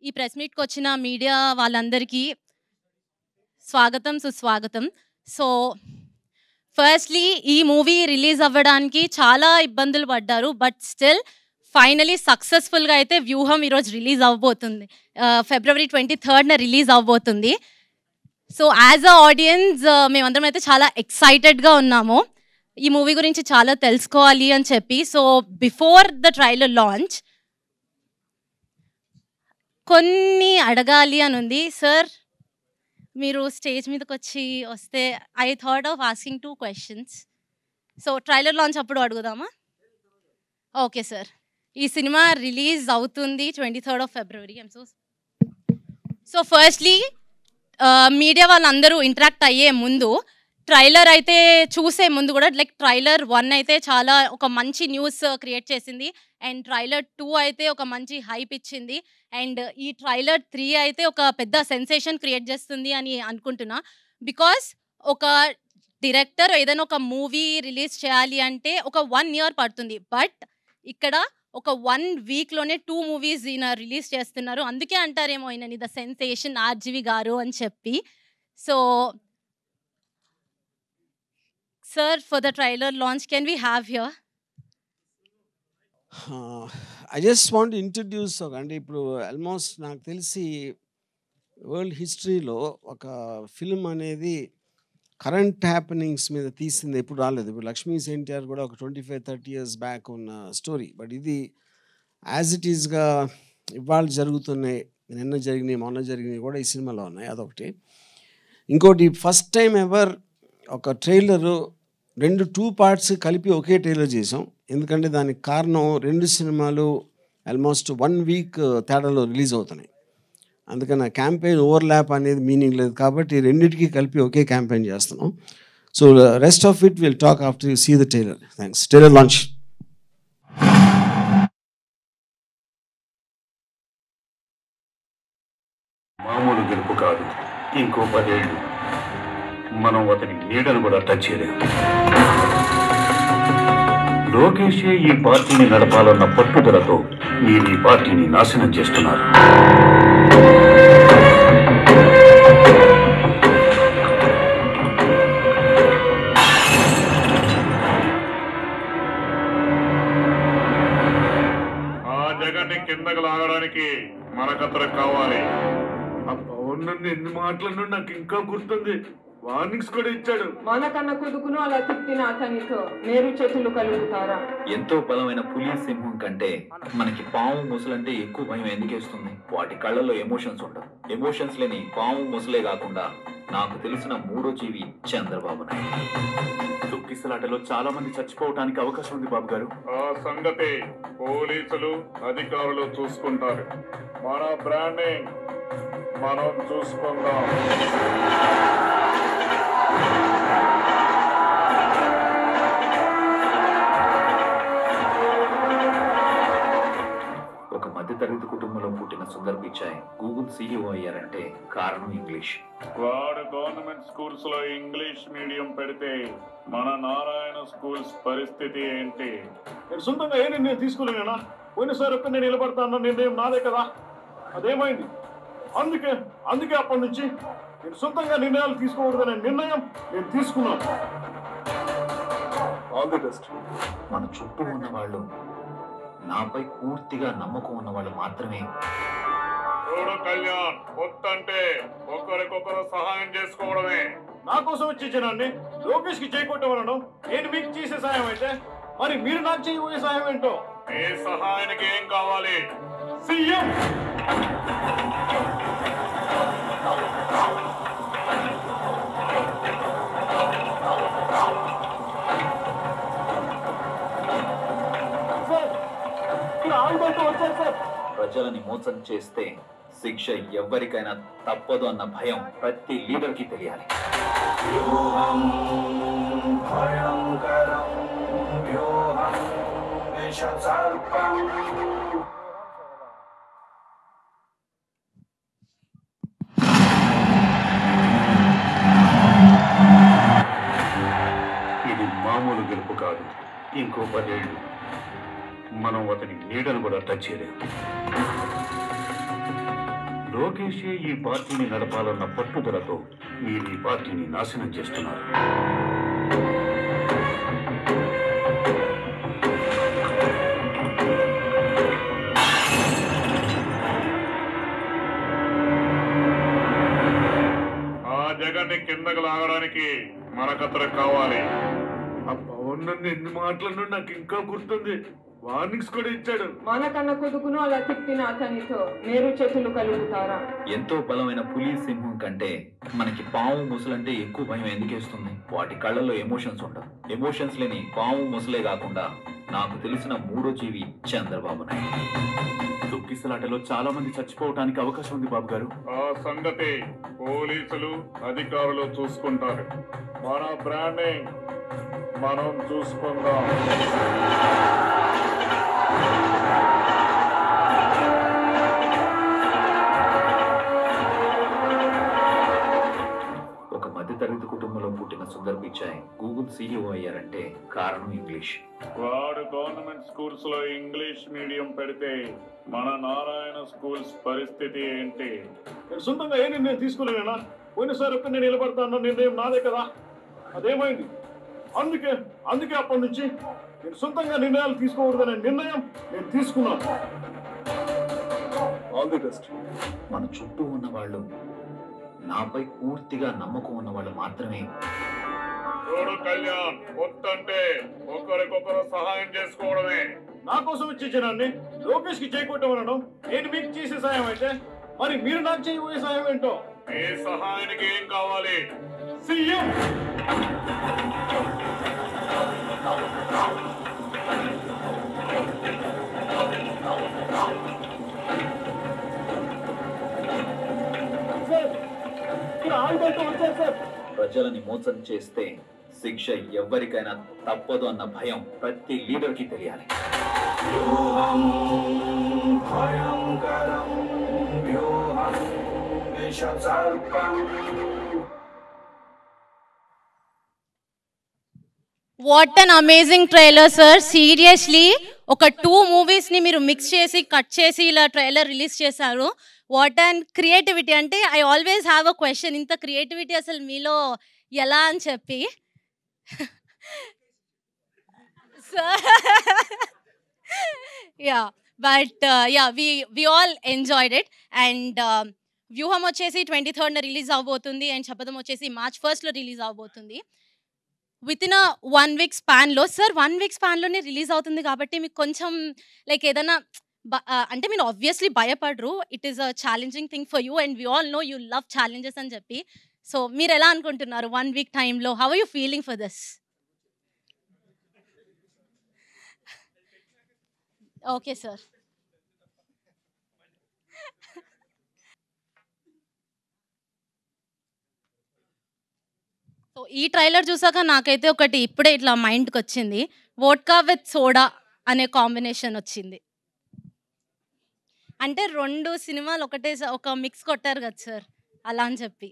ఈ ప్రెస్ మీట్‌కి వచ్చిన మీడియా వాళ్ళందరికీ స్వాగతం, సుస్వాగతం. సో, ఫస్ట్‌లీ ఈ మూవీ రిలీజ్ అవ్వడానికి చాలా ఇబ్బందులు పడ్డారు. బట్ స్టిల్ ఫైనలీ సక్సెస్‌ఫుల్‌గా అయితే వ్యూహం ఈరోజు రిలీజ్ అవ్వబోతుంది. ఫిబ్రవరి 23న రిలీజ్ అవ్వబోతుంది. సో, యాజ్ అ ఆడియన్స్ మేమందరం అయితే చాలా ఎక్సైటెడ్‌గా ఉన్నాము. ఈ మూవీ గురించి చాలా తెలుసుకోవాలి అని చెప్పి. So, before the trailer launch కొన్ని అడగాలి అని ఉంది. సార్, మీరు స్టేజ్ మీదకి వస్తే I thought of asking 2 questions. So, trailer launch అప్పుడు అడుగుదామా? Okay sir. ఈ సినిమా రిలీజ్ అవుతుంది 23rd of February. So firstly media వాళ్ళందరూ ఇంటరాక్ట్ అయ్యే ముందు ట్రైలర్ అయితే చూసే ముందు కూడా లైక్ ట్రైలర్ 1 అయితే చాలా ఒక మంచి న్యూస్ క్రియేట్ చేసింది. అండ్ ట్రైలర్ 2 అయితే ఒక మంచి హైప్ ఇచ్చింది. అండ్ ఈ ట్రైలర్ 3 అయితే ఒక పెద్ద సెన్సేషన్ క్రియేట్ చేస్తుంది అని అనుకుంటున్నా. బికాస్ ఒక డైరెక్టర్ ఏదైనా ఒక మూవీ రిలీజ్ చేయాలి అంటే ఒక 1 year పడుతుంది. బట్ ఇక్కడ ఒక 1 weekలోనే 2 movies ఈయన రిలీజ్ చేస్తున్నారు. అందుకే అంటారేమో ఈయనని ద సెన్సేషన్ ఆర్జీవి గారు అని చెప్పి. So sir, for the trailer launch, can we have here? I just want to introduce అంటే ఇప్పుడు ఆల్మోస్ట్ నాకు తెలిసి వరల్డ్ హిస్టరీలో ఒక ఫిల్మ్ అనేది కరెంట్ హ్యాపెనింగ్స్ మీద తీసింది ఎప్పుడు రాలేదు. ఇప్పుడు లక్ష్మీ ఎన్టీఆర్ కూడా ఒక 25-30 years బ్యాక్ ఉన్న స్టోరీ. బట్ ఇది యాజ్ ఇట్ ఈస్గా ఇవాళ జరుగుతున్నాయి, నిన్న జరిగినాయి, మొన్న జరిగినాయి కూడా ఈ సినిమాలో ఉన్నాయి. అదొకటి. ఇంకోటి ఫస్ట్ టైం ఎవర్ ఒక ట్రైలరు 2 parts కలిపి ఒకే ట్రైలర్ చేసాం. ఎందుకంటే దానికి కారణం 2 సినిమాలు ఆల్మోస్ట్ 1 week తేడాలో రిలీజ్ అవుతున్నాయి. అందుకని ఆ క్యాంపెయిన్ ఓవర్లాప్ అనేది మీనింగ్ లేదు కాబట్టి రెండింటికి కలిపి ఒకే క్యాంపెయిన్ చేస్తున్నాం. So rest of it will talk after you see the trailer. Thanks. Trailer launch. మామూలు గెలుపు కాదు, ఇంకో 10 ఏళ్ళు మనం అతని నీడను కూడా టచ్ చేయలేము. లోకేషే ఈ పార్టీని నడపాలన్న పట్టుదలతో మీరు ఈ పార్టీని నాశనం చేస్తున్నారు. ఆ జగన్ని కిందకు లాగడానికి మనకతను కావాలి. ఆ పవన్ నన్ను ఎన్ని మాటలను నాకు ఇంకా గుర్తుంది. వార్నింగ్స్ కూడా ఇచ్చాడు. మన కన్న కొడుకును అలా తిప్పిన అతనితో నేరు చేతులు కలుగుతారా? ఎంతో బలమైన పులి సింహం కంటే మనకి పాము ముసలంటే ఎక్కువ భయం ఎందుకేస్తుంది? వాటి కళ్ళల్లో ఎమోషన్స్ ఉండవు. ఎమోషన్స్ లేని పాము ముసలే కాకుండా నాకు తెలిసిన 3వ జీవి చంద్రబాబు నాయుడు. తొక్కిసలాటలో చాలా మంది చచ్చిపోవటానికి అవకాశం ఉంది బాబు గారు. ఆ సంగతి పోలీసులు అధికారులు చూసుకుంటారు. మన బ్రాండింగ్ మనం చూసుకుందాం. ఒక మధ్యతరగతి కుటుంబంలో పుట్టిన సుందర్ పిచాయ్ గూగుల్ CEO అయ్యారంటే కారణం ఇంగ్లీష్. వాడు గవర్నమెంట్ స్కూల్స్ లో ఇంగ్లీష్ మీడియం పెడితే మన నారాయణ స్కూల్స్ పరిస్థితి ఏంటి? నేను సొంతంగా ఏ నిర్ణయం తీసుకోలేనా? పోయినసారి ఒక్క నేను నిలబడతా అన్న నిర్ణయం నాదే కదా, అదేమైంది? అందుకే అప్పటి నుంచి నేను సొంతంగా నిర్ణయాలు తీసుకోకూడదనే నిర్ణయం నేను తీసుకున్నాను. All the best. మన చుట్టూ ఉన్న వాళ్ళు, నాపై పూర్తిగా నమ్మకం ఉన్న వాళ్ళు మాత్రమే. చూడు కళ్యాణ్, పొత్తంటే ఒకరికొకరు సహాయం చేసుకోవడమే. నా కోసం వచ్చే జనాన్ని లోకేష్ కి చేయకొట్టమనడం నేను మీకు చేసే సహాయం అయితే మరి మీరు నాకు చేయబోయే సహాయం ఏంటో? ఏ సహాయానికి ఏం కావాలి? సీఎం. ప్రజలని మోసం చేస్తే శిక్ష ఎవరికైనా తప్పదు అన్న భయం ప్రతి లీడర్కి తెలియాలి. ఇది మామూలు గెలుపు కాదు, ఇంకో 10 ఏళ్ళు మనం అతని నీడను కూడా టచ్ చేయలేము. లోకేషే ఈ పార్టీని నడపాలన్న పట్టుదలతో మీరు ఈ పార్టీని నాశనం చేస్తున్నారు. ఆ జగన్ని కిందకు లాగడానికి మనకతను కావాలి. ఆ పవన్ నన్ను ఎన్ని మాటలను నాకు ఇంకా గుర్తుంది. వార్నింగ్స్ కూడా ఇచ్చాడు. మన కన్న కొడుకును అలా తిట్టిన అతనితో మీరు చేతులు కలుగుతారా? ఎంతో బలమైన పులి సింహం కంటే మనకి పాము ముసలంటే ఎక్కువ భయం ఎందుకేస్తుంది? వాటి కళ్ళల్లో ఎమోషన్స్ ఉండవు. ఎమోషన్స్ లేని పాము ముసలే కాకుండా నాకు తెలిసిన మూడో జీవి చంద్రబాబు నాయుడు. తొక్కిసలాటలో చాలా మంది చచ్చిపోవటానికి అవకాశం ఉంది బాబు గారు. ఆ సంగతి పోలీసులు అధికారులు చూసుకుంటారు. మన బ్రాండింగ్ మనం చూసుకుందాం. ఒక మధ్యతరగతి కుటుంబంలో పుట్టిన సుందర్ పిచాయ్ గూగుల్ CEO అయ్యారంటే కారణం ఇంగ్లీష్. వాడు గవర్నమెంట్ స్కూల్స్ లో ఇంగ్లీష్ మీడియం పెడితే మన నారాయణ స్కూల్స్ పరిస్థితి ఏంటి? నేను సొంతంగా ఏ నిర్ణయం తీసుకోలేనా? పోయినసారి ఒక్క నేను నిలబడతా అన్న నిర్ణయం నాదే కదా, అదేమైంది? అందుకే అప్పటి నుంచి నేను సొంతంగా నిర్ణయాలు తీసుకోకూడదనే నిర్ణయం నేను తీసుకున్నాను. All the best. మన చుట్టూ ఉన్న వాళ్ళు, నాపై పూర్తిగా నమ్మకం ఉన్న వాళ్ళు మాత్రమే. చూడు కళ్యాణ్, వద్దంటే ఒకరికొకరు సహాయం చేసుకోవడమే. నా కోసం వచ్చే జనాన్ని లోకేష్ కి చేయకొట్టమనడం నేను మీకు చేసే సాయం అయితే, మరి మీరు నాకు చేయబోయే సాయం ఏంటో? ఏ సహాయానికి ఏం కావాలి? సీఎం. ప్రజలని మోసం చేస్తే శిక్ష ఎవరికైనా తప్పదు అన్న భయం ప్రతి లీడర్ కి తెలియాలి. What an amazing trailer sir. Seriously ఒక 2 మూవీస్ని మీరు మిక్స్ చేసి కట్ చేసి ఇలా ట్రైలర్ రిలీజ్ చేశారు. What and creativity. అంటే I always have a question, ఇంత క్రియేటివిటీ అసలు మీలో ఎలా అని చెప్పి. Yeah but yeah we all enjoyed it. And Vyuham వచ్చేసి 23rd రిలీజ్ అవబోతుంది అండ్ శపథం వచ్చేసి March 1st రిలీజ్ అవబోతుంది. వితిన్ 1 వీక్ స్పాన్లో. సార్ 1 వీక్ స్పాన్లోనే రిలీజ్ అవుతుంది కాబట్టి మీకు కొంచెం లైక్ ఏదైనా అంటే మీరు ఆబ్వియస్లీ భయపడరు. It is a challenging thing for you and we all know you love challenges అని చెప్పి. సో మీరు ఎలా అనుకుంటున్నారు 1 వీక్ టైంలో? How are you feeling for this? Okay sir. So ఈ ట్రైలర్ చూసాక నాకైతే ఒకటి ఇప్పుడే ఇట్లా మైండ్కి వచ్చింది. వోడ్కా విత్ సోడా అనే కాంబినేషన్ వచ్చింది. అంటే 2 సినిమాలు ఒకటే ఒక మిక్స్ కొట్టారు కదా సార్, అలా అని చెప్పి.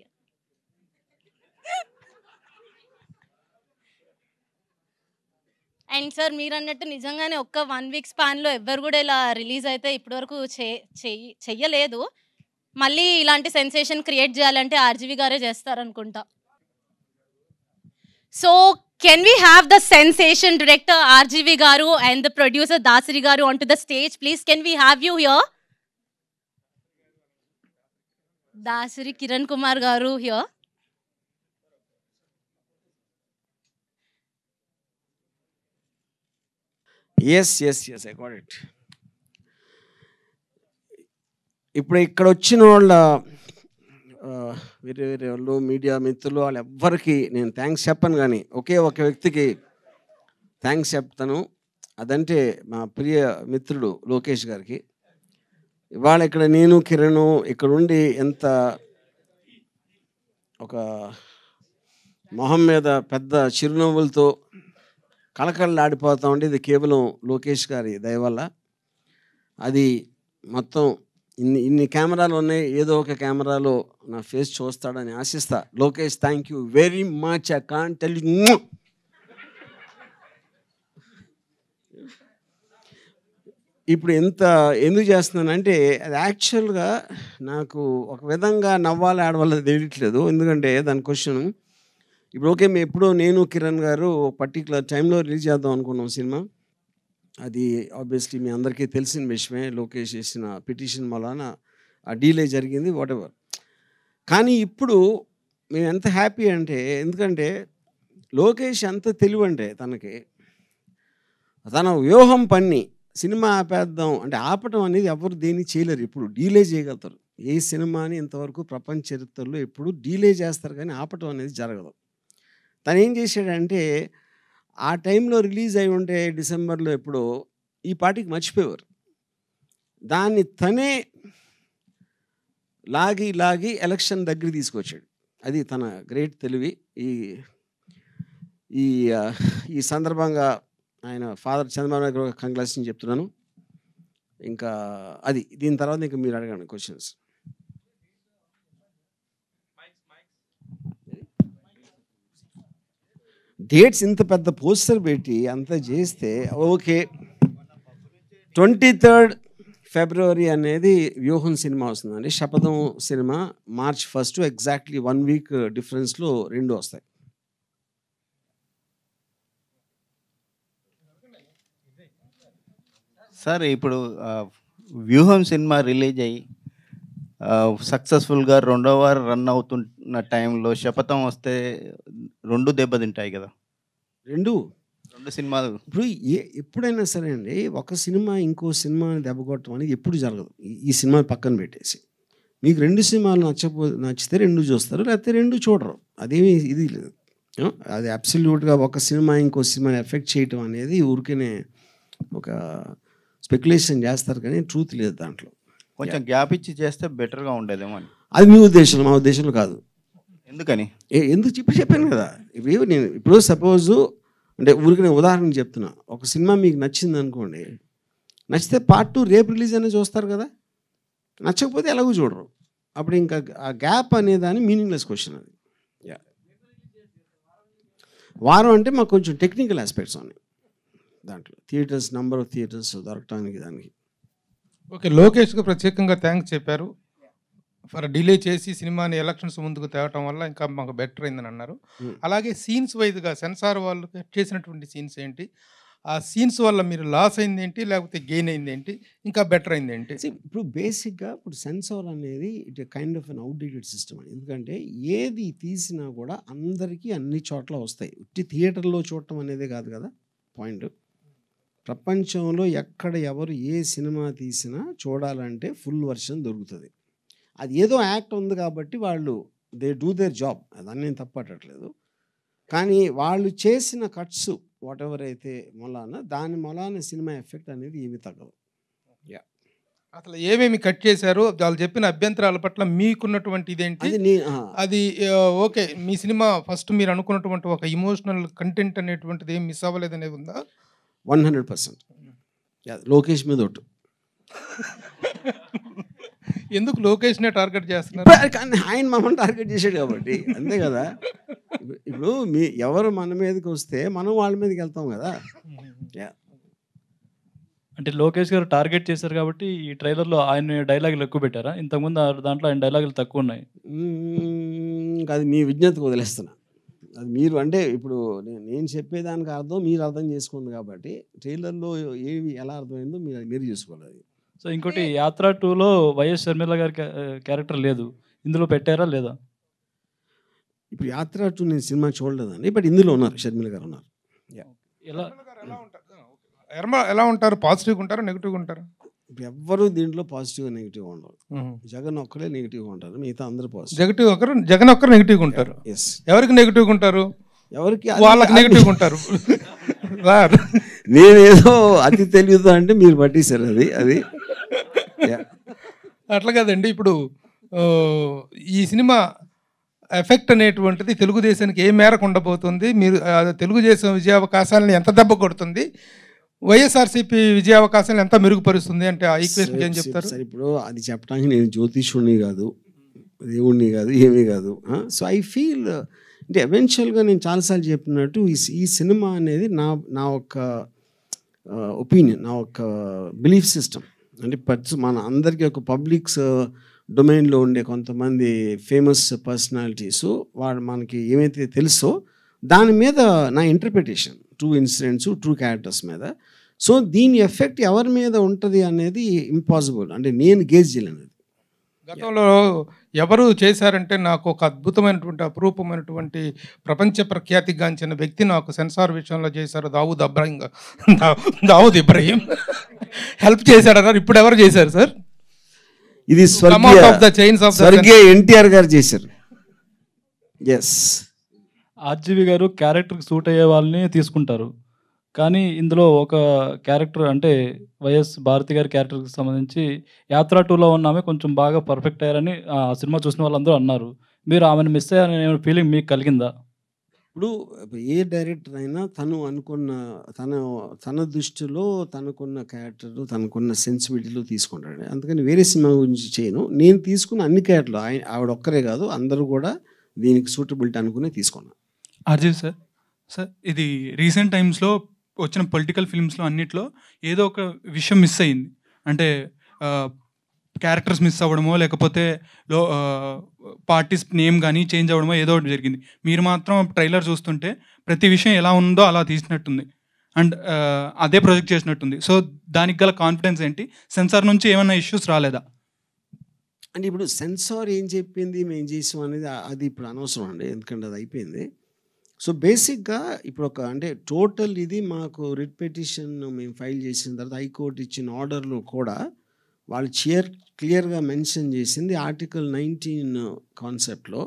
అండ్ సార్ మీరు అన్నట్టు నిజంగానే ఒక్క 1 వీక్ స్పాన్లో ఎవ్వరు కూడా ఇలా రిలీజ్ అయితే ఇప్పటివరకు చెయ్యలేదు. మళ్ళీ ఇలాంటి సెన్సేషన్ క్రియేట్ చేయాలంటే ఆర్జీవి గారే చేస్తారనుకుంటా. So can we have the sensation director RGV garu and the producer Dasari garu on to the stage please? Can we have you here? Dasari Kiran Kumar garu here. Yes I got it. ఇప్పుడు ఇక్కడ వచ్చిన వాళ్ళ వేరే వేరే వాళ్ళు మీడియా మిత్రులు వాళ్ళు ఎవ్వరికి నేను థ్యాంక్స్ చెప్పను, కానీ ఒకే ఒక వ్యక్తికి థ్యాంక్స్ చెప్తాను. అదంటే మా ప్రియ మిత్రుడు లోకేష్ గారికి. ఇవాళ ఇక్కడ నేను కిరణ్ ఇక్కడ ఉండి ఎంత ఒక మొహం మీద పెద్ద చిరునవ్వులతో కళకళలాడిపోతూ ఉండి ఇది కేవలం లోకేష్ గారి దయ వల్ల. అది మొత్తం ఇన్ని కెమెరాలు ఉన్నాయి, ఏదో ఒక కెమెరాలో నా ఫేస్ చూస్తాడని ఆశిస్తా. Lokesh thank you very much. I can't tell you. ఇప్పుడు ఎందుకు చేస్తున్నానంటే అది యాక్చువల్గా నాకు ఒక విధంగా నవ్వాలి ఆడవాళ్ళది తెలియట్లేదు. ఎందుకంటే దాని క్వశ్చన్ ఇప్పుడు ఓకే మేము ఎప్పుడో నేను కిరణ్ గారు పర్టికులర్ టైంలో రిలీజ్ చేద్దాం అనుకున్నాం సినిమా. అది ఆబ్వియస్లీ మీ అందరికీ తెలిసిన విషయమే. లోకేష్ చేసిన పిటిషన్ వలన ఆ డీలే జరిగింది వాటెవర్. కానీ ఇప్పుడు మేము ఎంత హ్యాపీ అంటే ఎందుకంటే లోకేష్ ఎంత తెలివంటే తన వ్యూహం పన్ని సినిమా ఆపేద్దాం అంటే ఆపటం అనేది ఎవరు దేన్ని చేయలేరు. ఎప్పుడు డీలే చేయగలుగుతారు. ఏ సినిమాని ఇంతవరకు ప్రపంచ చరిత్రలో ఎప్పుడు డీలే చేస్తారు కానీ ఆపటం అనేది జరగదు. తను ఏం చేశాడంటే ఆ టైంలో రిలీజ్ అయి ఉంటే డిసెంబర్లో ఎప్పుడో ఈ పార్టీకి మర్చిపోయేవారు. దాన్ని తనే లాగి ఎలక్షన్ దగ్గర తీసుకొచ్చాడు. అది తన గ్రేట్ తెలివి. ఈ సందర్భంగా ఆయన ఫాదర్ చంద్రబాబు నాయుడు గారు కంగ్రాచులేషన్ చెప్తున్నాను. ఇంకా అది దీని తర్వాత ఇంకా మీరు అడగండి క్వశ్చన్స్. డేట్స్ ఇంత పెద్ద పోస్టర్ పెట్టి అంత చేస్తే ఓకే 23rd ఫిబ్రవరి అనేది వ్యూహం సినిమా వస్తుందండి. శపథం సినిమా March 1 ఎగ్జాక్ట్లీ 1 వీక్ డిఫరెన్స్లో 2 వస్తాయి. సార్ ఇప్పుడు వ్యూహం సినిమా రిలీజ్ అయ్యి సక్సెస్ఫుల్గా 2వ వారం రన్ అవుతున్న టైంలో శపథం వస్తే 2 దెబ్బతింటాయి కదా. రెండు సినిమాలు ఇప్పుడు ఎప్పుడైనా సరే అండి ఒక సినిమా ఇంకో సినిమాని దెబ్బకొట్టడం అనేది ఎప్పుడు జరగదు. ఈ సినిమా పక్కన పెట్టేసి మీకు 2 సినిమాలు నచ్చితే 2 చూస్తారు, లేకపోతే 2 చూడరు. అదేమి ఇది లేదు. అది అబ్సల్యూట్గా ఒక సినిమా ఇంకో సినిమాని ఎఫెక్ట్ చేయటం అనేది ఊరికేనే ఒక స్పెక్యులేషన్ చేస్తారు కానీ ట్రూత్ లేదు దాంట్లో. కొంచెం గ్యాప్ ఇచ్చి చేస్తే బెటర్గా ఉండేదేమో అని. అది మీ ఉద్దేశం, మా ఉద్దేశంలో కాదు. ఎందుకని ఎందుకు చెప్పాను కదా. ఇప్పుడు సపోజు అంటే ఊరికి నేను ఉదాహరణ చెప్తున్నా. ఒక సినిమా మీకు నచ్చింది అనుకోండి, నచ్చితే Part 2 రేపు రిలీజ్ అనేది చూస్తారు కదా. నచ్చకపోతే ఎలాగో చూడరు. అప్పుడు ఇంకా ఆ గ్యాప్ అనేదాన్ని మీనింగ్లెస్ క్వశ్చన్ అది. వారం అంటే మాకు కొంచెం టెక్నికల్ ఆస్పెక్ట్స్ ఉన్నాయి దాంట్లో. థియేటర్స్, నెంబర్ ఆఫ్ థియేటర్స్ దొరకటానికి దానికి. ఓకే, లోకేష్కి ప్రత్యేకంగా థ్యాంక్స్ చెప్పారు. ఫర్ డిలే చేసి సినిమాని ఎలక్షన్స్ ముందుకు తేవటం వల్ల ఇంకా మాకు బెటర్ అయిందని అన్నారు. అలాగే సీన్స్ వైజ్గా సెన్సార్ వాళ్ళు కట్ చేసినటువంటి సీన్స్ ఏంటి, ఆ సీన్స్ వల్ల మీరు లాస్ అయింది ఏంటి, లేకపోతే గెయిన్ అయింది ఏంటి, ఇంకా బెటర్ అయింది ఏంటి? ఇప్పుడు బేసిక్గా ఇప్పుడు సెన్సార్ అనేది it kind of an outdated system అని. ఎందుకంటే ఏది తీసినా కూడా అందరికీ అన్ని చోట్ల వస్తాయి. ఉట్టి థియేటర్లో చూడటం అనేదే కాదు కదా పాయింట్. ప్రపంచంలో ఎక్కడ ఎవరు ఏ సినిమా తీసినా చూడాలంటే ఫుల్ వర్షన్ దొరుకుతుంది. అది ఏదో యాక్ట్ ఉంది కాబట్టి వాళ్ళు దే డూ దేర్ జాబ్, అదని నేను తప్పట్టట్లేదు. కానీ వాళ్ళు చేసిన కట్స్ వాట్ ఎవర్ అయితే దాని మొలాన సినిమా ఎఫెక్ట్ అనేది ఏమీ తగ్గదు. అసలు ఏమేమి కట్ చేశారో వాళ్ళు చెప్పిన అభ్యంతరాల పట్ల మీకున్నటువంటి ఇదేంటి? అది ఓకే, మీ సినిమా ఫస్ట్ మీరు అనుకున్నటువంటి ఒక ఇమోషనల్ కంటెంట్ అనేటువంటిది ఏం మిస్ అవ్వలేదు అనేది ఉందా? 100%. లోకేష్ మీద ఒట్టు. ఎందుకు లోకేష్నే టార్గెట్ చేస్తున్నారు? కానీ ఆయన మమ్మల్ని టార్గెట్ చేశాడు కాబట్టి అంతే కదా. ఇప్పుడు ఎవరు మన మీదకి వస్తే మనం వాళ్ళ మీదకి వెళ్తాం కదా. అంటే లోకేష్ గారు టార్గెట్ చేశారు కాబట్టి ఈ ట్రైలర్లో ఆయన డైలాగులు ఎక్కువ పెట్టారా? ఇంతకుముందు దాంట్లో ఆయన డైలాగులు తక్కువ ఉన్నాయి. అది మీ విజ్ఞతకు వదిలేస్తున్నా. అది మీరు అంటే ఇప్పుడు నేను చెప్పేదానికి అర్థం మీరు అర్థం చేసుకోండి కాబట్టి ట్రైలర్లో ఏవి ఎలా అర్థమైందో మీరు చూసుకోవాలి. సో ఇంకోటి యాత్ర 2లో వైఎస్ షర్మిల గారి క్యారెక్టర్ లేదు, ఇందులో పెట్టారా లేదా? ఇప్పుడు యాత్ర 2 నేను సినిమా చూడలేదండి, బట్ ఇందులో ఉన్నారు, షర్మిల గారు ఉన్నారు. ఎలా ఉంటారు? పాజిటివ్గా ఉంటారు, నెగిటివ్గా ఉంటారు? ఇప్పుడు ఎవ్వరు దీంట్లో పాజిటివ్గా నెగిటివ్గా ఉండరు. జగన్ ఒక్కడే నెగిటివ్గా ఉంటారు, మిగతా అందరూ పాజిటివ్. జగన్ ఒక్కరు నెగిటివ్గా ఉంటారు. ఎవరికి నెగిటివ్గా ఉంటారు? ఎవరికి వాళ్ళకి నెగిటివ్గా ఉంటారు. నేనేదో అతి తెలియదు అంటే మీరు పట్టేశారు అది. అట్లా కదండి. ఇప్పుడు ఈ సినిమా ఎఫెక్ట్ అనేటువంటిది తెలుగుదేశానికి ఏ మేరకు ఉండబోతుంది? మీరు తెలుగుదేశం విజయావకాశాలను ఎంత దెబ్బ కొడుతుంది, వైఎస్ఆర్సీపీ విజయావకాశాలను ఎంత మెరుగుపరుస్తుంది అంటే ఆ ఈక్వేషన్ ఏం చెప్తారు? సరే, ఇప్పుడు అది చెప్పడానికి నేను జ్యోతిష్యుడిని కాదు, దేవుణ్ణి కాదు, ఏమీ కాదు. సో ఐ ఫీల్ అంటే ఎవెన్చువల్గా నేను చాలాసార్లు చెప్పినట్టు ఈ సినిమా అనేది నా ఒక ఒపీనియన్, నా ఒక బిలీఫ్ సిస్టమ్. అంటే మన అందరికీ ఒక పబ్లిక్స్ డొమైన్లో ఉండే కొంతమంది ఫేమస్ పర్సనాలిటీస్ వాళ్ళు మనకి ఏమైతే తెలుసో దాని మీద నా interpretation, true incidents, true characters మీద. సో దీని ఎఫెక్ట్ ఎవరి మీద ఉంటుంది అనేది ఇంపాసిబుల్, అంటే నేను గేజ్ చేయలేను. గతంలో ఎవరు చేశారంటే నాకు ఒక అద్భుతమైనటువంటి అపురూపమైనటువంటి ప్రపంచ ప్రఖ్యాతిగాంచిన వ్యక్తి నాకు సెన్సార్ విషయంలో చేశారు, దావూద్ ఇబ్రహీం హెల్ప్ చేశాడన్నారు. ఇప్పుడు ఎవరు చేశారు సార్? ఇది స్వర్గీయ ఎన్టీఆర్ గారు చేశారు. ఎస్, ఆర్జీవి గారు క్యారెక్టర్కి సూట్ అయ్యే వాళ్ళని తీసుకుంటారు, కానీ ఇందులో ఒక క్యారెక్టర్ అంటే వైఎస్ భారతి గారి క్యారెక్టర్కి సంబంధించి యాత్ర 2లో ఉన్న ఆమె కొంచెం బాగా పర్ఫెక్ట్ అయ్యారని ఆ సినిమా చూసిన వాళ్ళందరూ అన్నారు. మీరు ఆమెను మిస్ అయ్యారనే ఫీలింగ్ మీకు కలిగిందా? ఇప్పుడు ఏ డైరెక్టర్ అయినా తను అనుకున్న తన దృష్టిలో తనకున్న క్యారెక్టర్, తనకున్న సెన్సిబిలిటీలో తీసుకుంటాడు. అందుకని వేరే సినిమా గురించి చేయను. నేను తీసుకున్న అన్ని క్యారెక్టర్లు ఆవిడ ఒక్కరే కాదు, అందరూ కూడా దీనికి సూటబిలిటీ అనుకునే తీసుకున్నాను. ఆర్జీవి సార్, సార్ ఇది రీసెంట్ టైమ్స్లో వచ్చిన పొలిటికల్ ఫిల్మ్స్లో అన్నిట్లో ఏదో ఒక విషయం మిస్ అయ్యింది. అంటే క్యారెక్టర్స్ మిస్ అవ్వడమో లేకపోతే పార్టీస్ నేమ్ కానీ చేంజ్ అవ్వడమో ఏదో ఒకటి జరిగింది. మీరు మాత్రం ట్రైలర్ చూస్తుంటే ప్రతి విషయం ఎలా ఉందో అలా తీసినట్టుంది అండ్ అదే ప్రొజెక్ట్ చేసినట్టుంది. సో దానికి గల కాన్ఫిడెన్స్ ఏంటి? సెన్సార్ నుంచి ఏమైనా ఇష్యూస్ రాలేదా? అంటే ఇప్పుడు సెన్సార్ ఏం చెప్పింది మేము చేసాం అనేది అది ఇప్పుడు అనవసరం అండి, ఎందుకంటే అది అయిపోయింది. సో బేసిక్గా ఇప్పుడు అంటే టోటల్ ఇది మాకు రిట్ పిటిషన్ మేము ఫైల్ చేసిన తర్వాత హైకోర్టు ఇచ్చిన ఆర్డర్లో కూడా వాళ్ళు క్లియర్గా మెన్షన్ చేసింది ఆర్టికల్ 19 కాన్సెప్ట్లో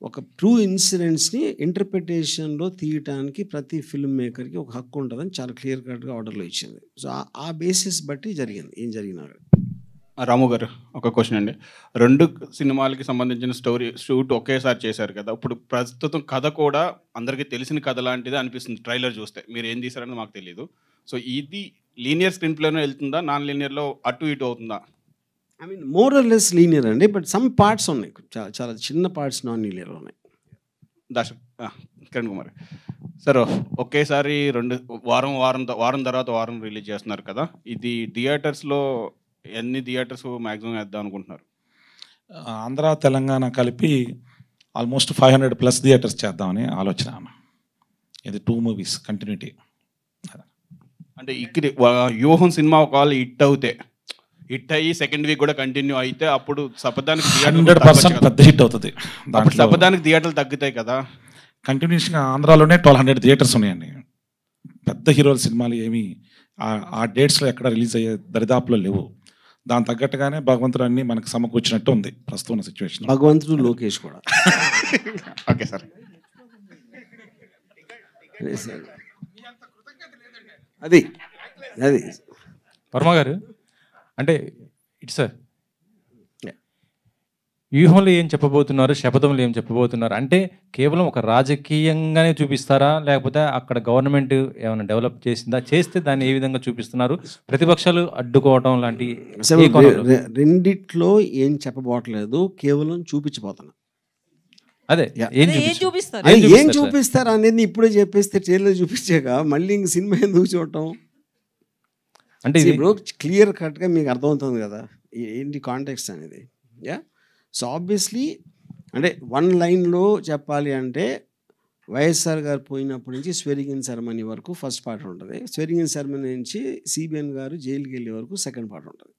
ఒక ట్రూ ఇన్సిడెంట్స్ని ఇంటర్ప్రిటేషన్లో తీయటానికి ప్రతి ఫిల్మ్ మేకర్కి ఒక హక్కు ఉంటుందని చాలా క్లియర్ కట్గా ఆర్డర్లో ఇచ్చింది. సో ఆ బేసిస్ బట్టి జరిగింది ఏం జరిగినా. రాము గారు ఒక క్వశ్చన్ అండి. 2 సినిమాలకి సంబంధించిన షూట్ ఒకేసారి చేశారు కదా, ఇప్పుడు ప్రస్తుతం కథ కూడా అందరికీ తెలిసిన కథ లాంటిదే అనిపిస్తుంది ట్రైలర్ చూస్తే. మీరు ఏం తీశారని మాకు తెలియదు. సో ఇది లీనియర్ స్క్రీన్ ప్లేలో వెళ్తుందా, నాన్ లీనియర్లో అటు ఇటు అవుతుందా? I mean more or less linear అండి, బట్ సమ్ పార్ట్స్ ఉన్నాయి, చాలా చిన్న పార్ట్స్ నాన్ లీనియర్ ఉన్నాయి. కిరణ్ కుమార్ సార్, ఒకేసారి 2 వారం తర్వాత వారం రిలీజ్ చేస్తున్నారు కదా, ఇది థియేటర్స్లో ఎన్ని థియేటర్స్ మ్యాక్సిమం వేద్దాం అనుకుంటున్నారు? ఆంధ్ర తెలంగాణ కలిపి ఆల్మోస్ట్ 500+ థియేటర్స్ చేద్దామని ఆలోచన. ఇది 2 మూవీస్ కంటిన్యూటీ. అంటే ఇక్కడ వ్యూహం సినిమా ఒకవేళ హిట్ అయ్యి సెకండ్ వీక్ కూడా కంటిన్యూ అయితే అప్పుడు శపథానికి 100% పెద్ద హిట్ అవుతుంది. శపథానికి థియేటర్లు తగ్గుతాయి కదా. కంటిన్యూషన్గా ఆంధ్రాలోనే 1200 థియేటర్స్ ఉన్నాయండి. పెద్ద హీరోల సినిమాలు ఏమి ఆ డేట్స్లో ఎక్కడ రిలీజ్ అయ్యే దరిదాపులో లేవు. దాని తగ్గట్టుగానే భగవంతుడు అన్ని మనకు సమకూర్చినట్టు ఉంది ప్రస్తుతం ఉన్న సిచ్యువేషన్. భగవంతుడు లోకేష్ కూడా. Okay sir. అది వర్మ గారు అంటే ఇటు సార్ వ్యూహంలో ఏం చెప్పబోతున్నారు, శపథంలో ఏం చెప్పబోతున్నారు అంటే కేవలం ఒక రాజకీయంగానే చూపిస్తారా, లేకపోతే అక్కడ గవర్నమెంట్ ఏమైనా డెవలప్ చేసిందా, చేస్తే దాన్ని ఏ విధంగా చూపిస్తున్నారు, ప్రతిపక్షాలు అడ్డుకోవడం లాంటి? రెండిట్లో ఏం చెప్పబోట్లేదు, కేవలం చూపించబోతున్నా. అదే ఏం చూపిస్తారు అనేది ఇప్పుడే చెప్పేస్తే ట్రైలర్ చూపించాక మళ్ళీ ఇంక సినిమా ఎందుకు చూడటం అంటే ఇప్పుడు క్లియర్ కట్గా మీకు అర్థమవుతుంది కదా ఏంటి కాంటెక్స్ట్ అనేది. సో ఆబ్వియస్లీ అంటే 1 లైన్లో చెప్పాలి అంటే వైఎస్ఆర్ గారు పోయినప్పటి నుంచి స్వెరింగ్ సెరమనీ వరకు ఫస్ట్ పార్ట్ ఉంటుంది, స్వెరింగ్ సెరమనీ నుంచి సిబిఎన్ గారు జైలుకి వెళ్ళే వరకు సెకండ్ పార్ట్ ఉంటుంది.